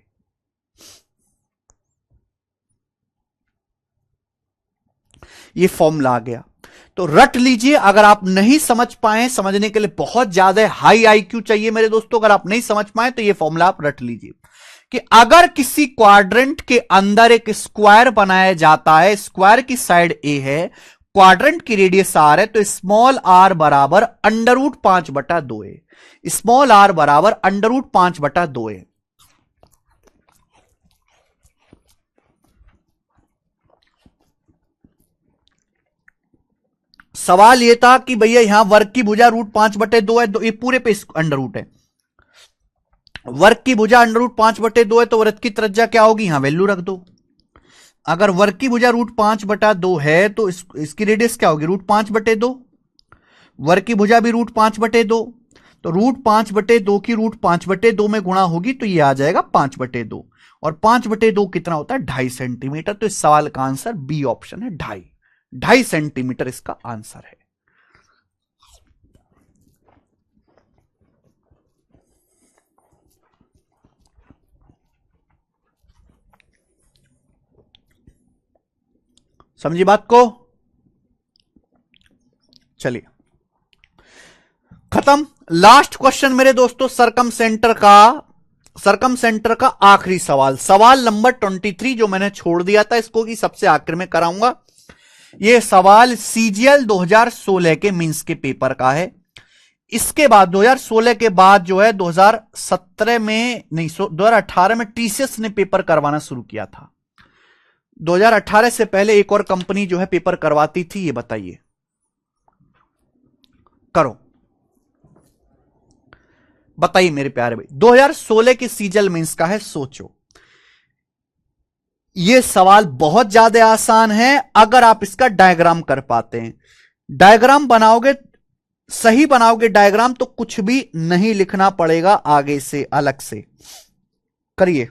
ये फॉर्मूला आ गया। तो रट लीजिए। अगर आप नहीं समझ पाए, समझने के लिए बहुत ज्यादा हाई आईक्यू चाहिए मेरे दोस्तों, अगर आप नहीं समझ पाए तो ये फॉर्मूला आप रट लीजिए कि अगर किसी क्वाड्रेंट के अंदर एक स्क्वायर बनाया जाता है, स्क्वायर की साइड ए है, क्वाड्रेंट की रेडियस आर है, तो स्मॉल आर बराबर √5/2 है। स्मॉल आर बराबर √5/2 है। सवाल यह था कि भैया यहां वर्ग की भुजा √5/2 है, ये पूरे पे अंडर रूट है। वर्ग की भुजा √5/2 है, तो वृत्त की त्रिज्या क्या होगी, यहां वैल्यू रख दो। अगर वर्ग की भुजा √5/2 है तो इसकी रेडियस क्या होगी, √5/2। वर्ग की भुजा भी √5/2, तो √5/2 की √5/2 में गुणा होगी तो ये आ जाएगा 5/2, और 5/2 कितना होता है, 2.5 सेंटीमीटर। तो इस सवाल का आंसर बी ऑप्शन है, 2.5 सेंटीमीटर इसका आंसर है। समझी बात को? चलिए खत्म। लास्ट क्वेश्चन मेरे दोस्तों, सरकम सेंटर का आखिरी सवाल, सवाल नंबर 23 जो मैंने छोड़ दिया था इसको कि सबसे आखिर में कराऊंगा। यह सवाल सीजीएल 2016 के मींस के पेपर का है। इसके बाद 2016 के बाद जो है 2017 में नहीं 2018 में टीसीएस ने पेपर करवाना शुरू किया था। 2018 से पहले एक और कंपनी जो है पेपर करवाती थी, ये बताइए, करो बताइए मेरे प्यारे भाई। 2016 की सीजल मींस का है, सोचो। यह सवाल बहुत ज्यादा आसान है अगर आप इसका डायग्राम कर पाते हैं। डायग्राम बनाओगे, सही बनाओगे डायग्राम, तो कुछ भी नहीं लिखना पड़ेगा आगे से अलग से। करिए।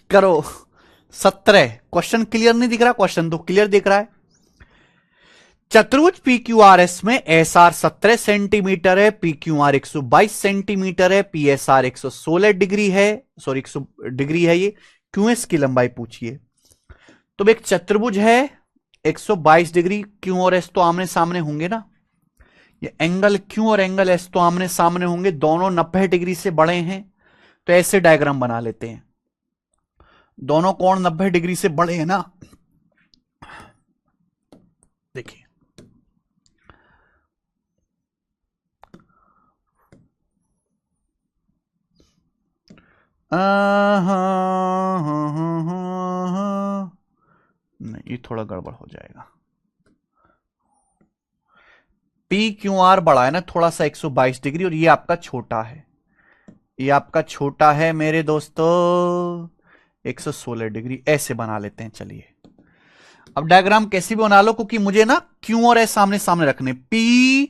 करो। 17 क्वेश्चन क्लियर नहीं दिख रहा, क्वेश्चन तो क्लियर दिख रहा है। चतुर्भुज पी क्यू आर एस में एस आर 17 सेंटीमीटर है, पी क्यू आर 122 सेंटीमीटर है, पी एस आर 116 डिग्री है, सॉरी 100 डिग्री है। ये क्यू एस की लंबाई पूछिए। तो एक चतुर्भुज है 122 डिग्री, क्यू और एस तो आमने सामने होंगे ना, ये एंगल क्यू और एंगल एस तो आमने सामने होंगे, दोनों 90 डिग्री से बड़े हैं। तो ऐसे डायग्राम बना लेते हैं, दोनों कोण 90 डिग्री से बड़े हैं ना। देखिए नहीं, ये थोड़ा गड़बड़ हो जाएगा। पी क्यू आर बड़ा है ना थोड़ा सा 122 डिग्री, और ये आपका छोटा है, ये आपका छोटा है मेरे दोस्तों 116 डिग्री। ऐसे बना लेते हैं। चलिए अब डायग्राम कैसी भी बना लो, क्योंकि मुझे ना क्यू और एस सामने सामने रखने, पी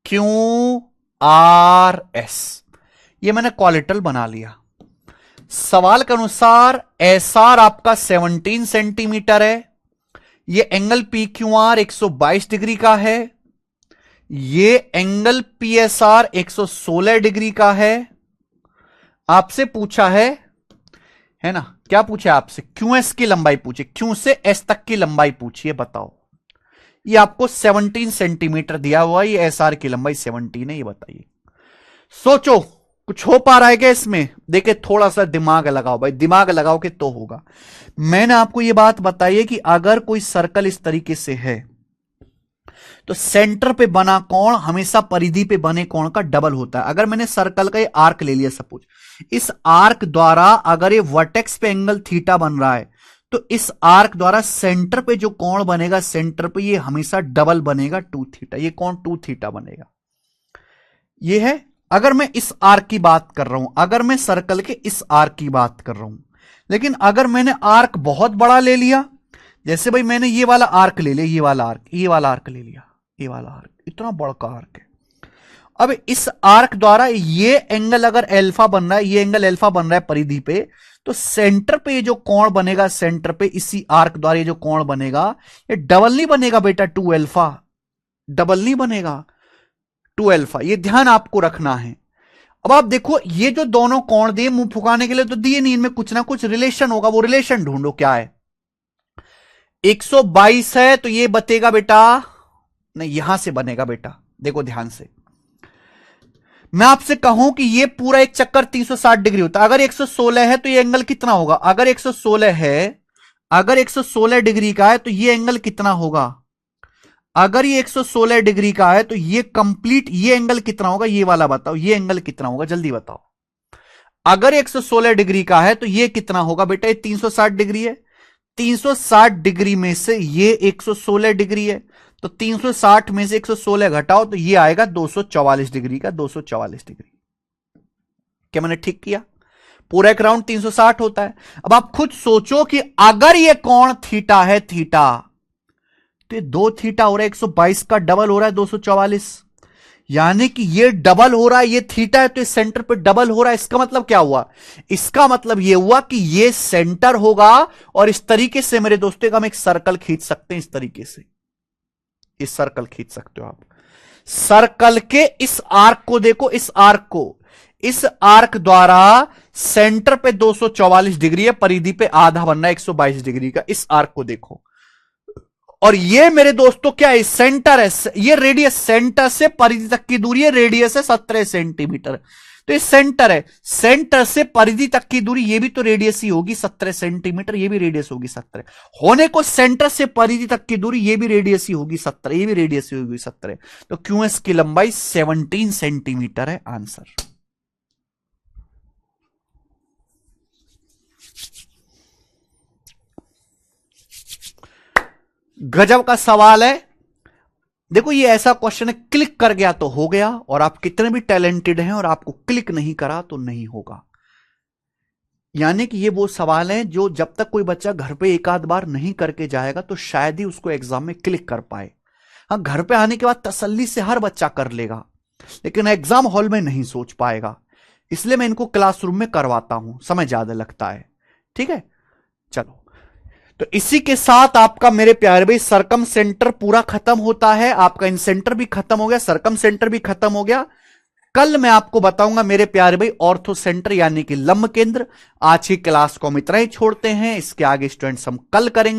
क्यू आर एस, ये मैंने क्वालिटल बना लिया। सवाल के अनुसार एस आर आपका 17 सेंटीमीटर है, ये angle P Q R 122 degree का है, ये angle P S R 116 degree का है। आपसे पूछा है ना, क्या पूछा आपसे? क्यू एस की लंबाई पूछी, क्यू से एस तक की लंबाई पूछिए, बताओ। ये आपको 17 सेंटीमीटर दिया हुआ, ये एस आर की लंबाई 17 है, ये बताइए। सोचो कुछ हो पा रहा है क्या इसमें? देखिए थोड़ा सा दिमाग लगाओ भाई, दिमाग लगाओगे तो होगा। मैंने आपको ये बात बताई है कि अगर कोई सर्कल इस तरीके से है तो सेंटर पे बना कोण हमेशा परिधि पे बने कोण का डबल होता है। अगर मैंने सर्कल का ये आर्क ले लिया सपोज, इस आर्क द्वारा अगर ये वर्टेक्स पे एंगल थीटा बन रहा है तो इस आर्क द्वारा सेंटर पे जो कोण बनेगा, सेंटर पे ये हमेशा डबल बनेगा 2 थीटा, ये कोण 2 थीटा बनेगा। ये है अगर मैं इस आर्क की बात कर रहा हूं, अगर मैं सर्कल के इस आर्क की बात कर रहा हूं। लेकिन अगर मैंने आर्क बहुत बड़ा ले लिया, जैसे भाई मैंने ये वाला आर्क ले लिया, ये वाला आर्क ले लिया, ये वाला आर्क इतना बड़ा का आर्क है। अब इस आर्क द्वारा ये एंगल अगर अल्फा बन रहा है, ये एंगल अल्फा बन रहा है परिधि पे, तो सेंटर पे ये जो कोण बनेगा, सेंटर पे इसी आर्क द्वारा ये जो कोण बनेगा, ये डबल नहीं बनेगा बेटा 2 अल्फा, डबल नहीं बनेगा 2 अल्फा, ये ध्यान आपको रखना है। अब आप देखो ये जो दोनों कोण दिए मुंह फुकाने के लिए तो दिए नहीं, इनमें कुछ ना कुछ रिलेशन होगा, वो रिलेशन ढूंढो क्या है। 122 है तो ये बतेगा बेटा, नहीं यहां से बनेगा बेटा, देखो ध्यान से। मैं आपसे कहूं कि ये पूरा एक चक्कर 360 डिग्री होता है। अगर 116 है तो ये एंगल कितना होगा? अगर 116 है, अगर 116 डिग्री का है तो ये एंगल कितना होगा? अगर ये 116 डिग्री का है तो ये कंप्लीट ये एंगल कितना होगा? ये वाला बताओ, ये एंगल कितना होगा जल्दी बताओ। अगर 116 डिग्री का है तो ये कितना होगा बेटा? ये 360 डिग्री है, 360 डिग्री में से ये 116 डिग्री है, तो 360 में से 116 घटाओ तो ये आएगा 244 डिग्री का, 244 डिग्री। क्या मैंने ठीक किया? पूरा एक राउंड 360 होता है। अब आप खुद सोचो कि अगर ये कोण थीटा है, थीटा तो ये 2 थीटा हो रहा है, 122 का डबल हो रहा है 244, यानी कि ये डबल हो रहा है, ये थीटा है तो इस सेंटर पे डबल हो रहा है। इसका मतलब क्या हुआ? इसका मतलब ये हुआ कि ये सेंटर होगा, और इस तरीके से मेरे दोस्तों हम एक सर्कल खींच सकते हैं, इस तरीके से इस सर्कल खींच सकते हो आप। सर्कल के इस आर्क को देखो, इस आर्क को, इस आर्क द्वारा सेंटर पे 244 डिग्री है, परिधि पे आधा बनना है 122 डिग्री का, इस आर्क को देखो। और ये मेरे दोस्तों क्या है? सेंटर है, ये रेडियस, सेंटर से परिधि तक की दूरी है, रेडियस है 17 सेंटीमीटर, तो ये सेंटर है। सेंटर से परिधि तक की दूरी, ये भी तो रेडियस ही होगी 17 सेंटीमीटर, ये भी रेडियस होगी 17 होने को, सेंटर से परिधि तक की दूरी ये भी रेडियस ही होगी 17, ये भी रेडियस ही होगी 17, तो क्यूएस की लंबाई 17 सेंटीमीटर है आंसर। गजब का सवाल है। देखो ये ऐसा क्वेश्चन है, क्लिक कर गया तो हो गया, और आप कितने भी टैलेंटेड हैं और आपको क्लिक नहीं करा तो नहीं होगा। यानी कि ये वो सवाल है जो जब तक कोई बच्चा घर पे एक आध बार नहीं करके जाएगा तो शायद ही उसको एग्जाम में क्लिक कर पाए। हाँ, घर पे आने के बाद तसल्ली से हर बच्चा कर लेगा, लेकिन एग्जाम हॉल में नहीं सोच पाएगा। इसलिए मैं इनको क्लासरूम में करवाता हूं, समय ज्यादा लगता है। ठीक है, चलो तो इसी के साथ आपका मेरे प्यारे भाई सरकम सेंटर पूरा खत्म होता है। आपका इन सेंटर भी खत्म हो गया, सरकम सेंटर भी खत्म हो गया। कल मैं आपको बताऊंगा मेरे प्यारे भाई ऑर्थो सेंटर यानी कि लंब केंद्र। आज की क्लास को हम इतना ही छोड़ते हैं, इसके आगे स्टूडेंट्स हम कल करेंगे।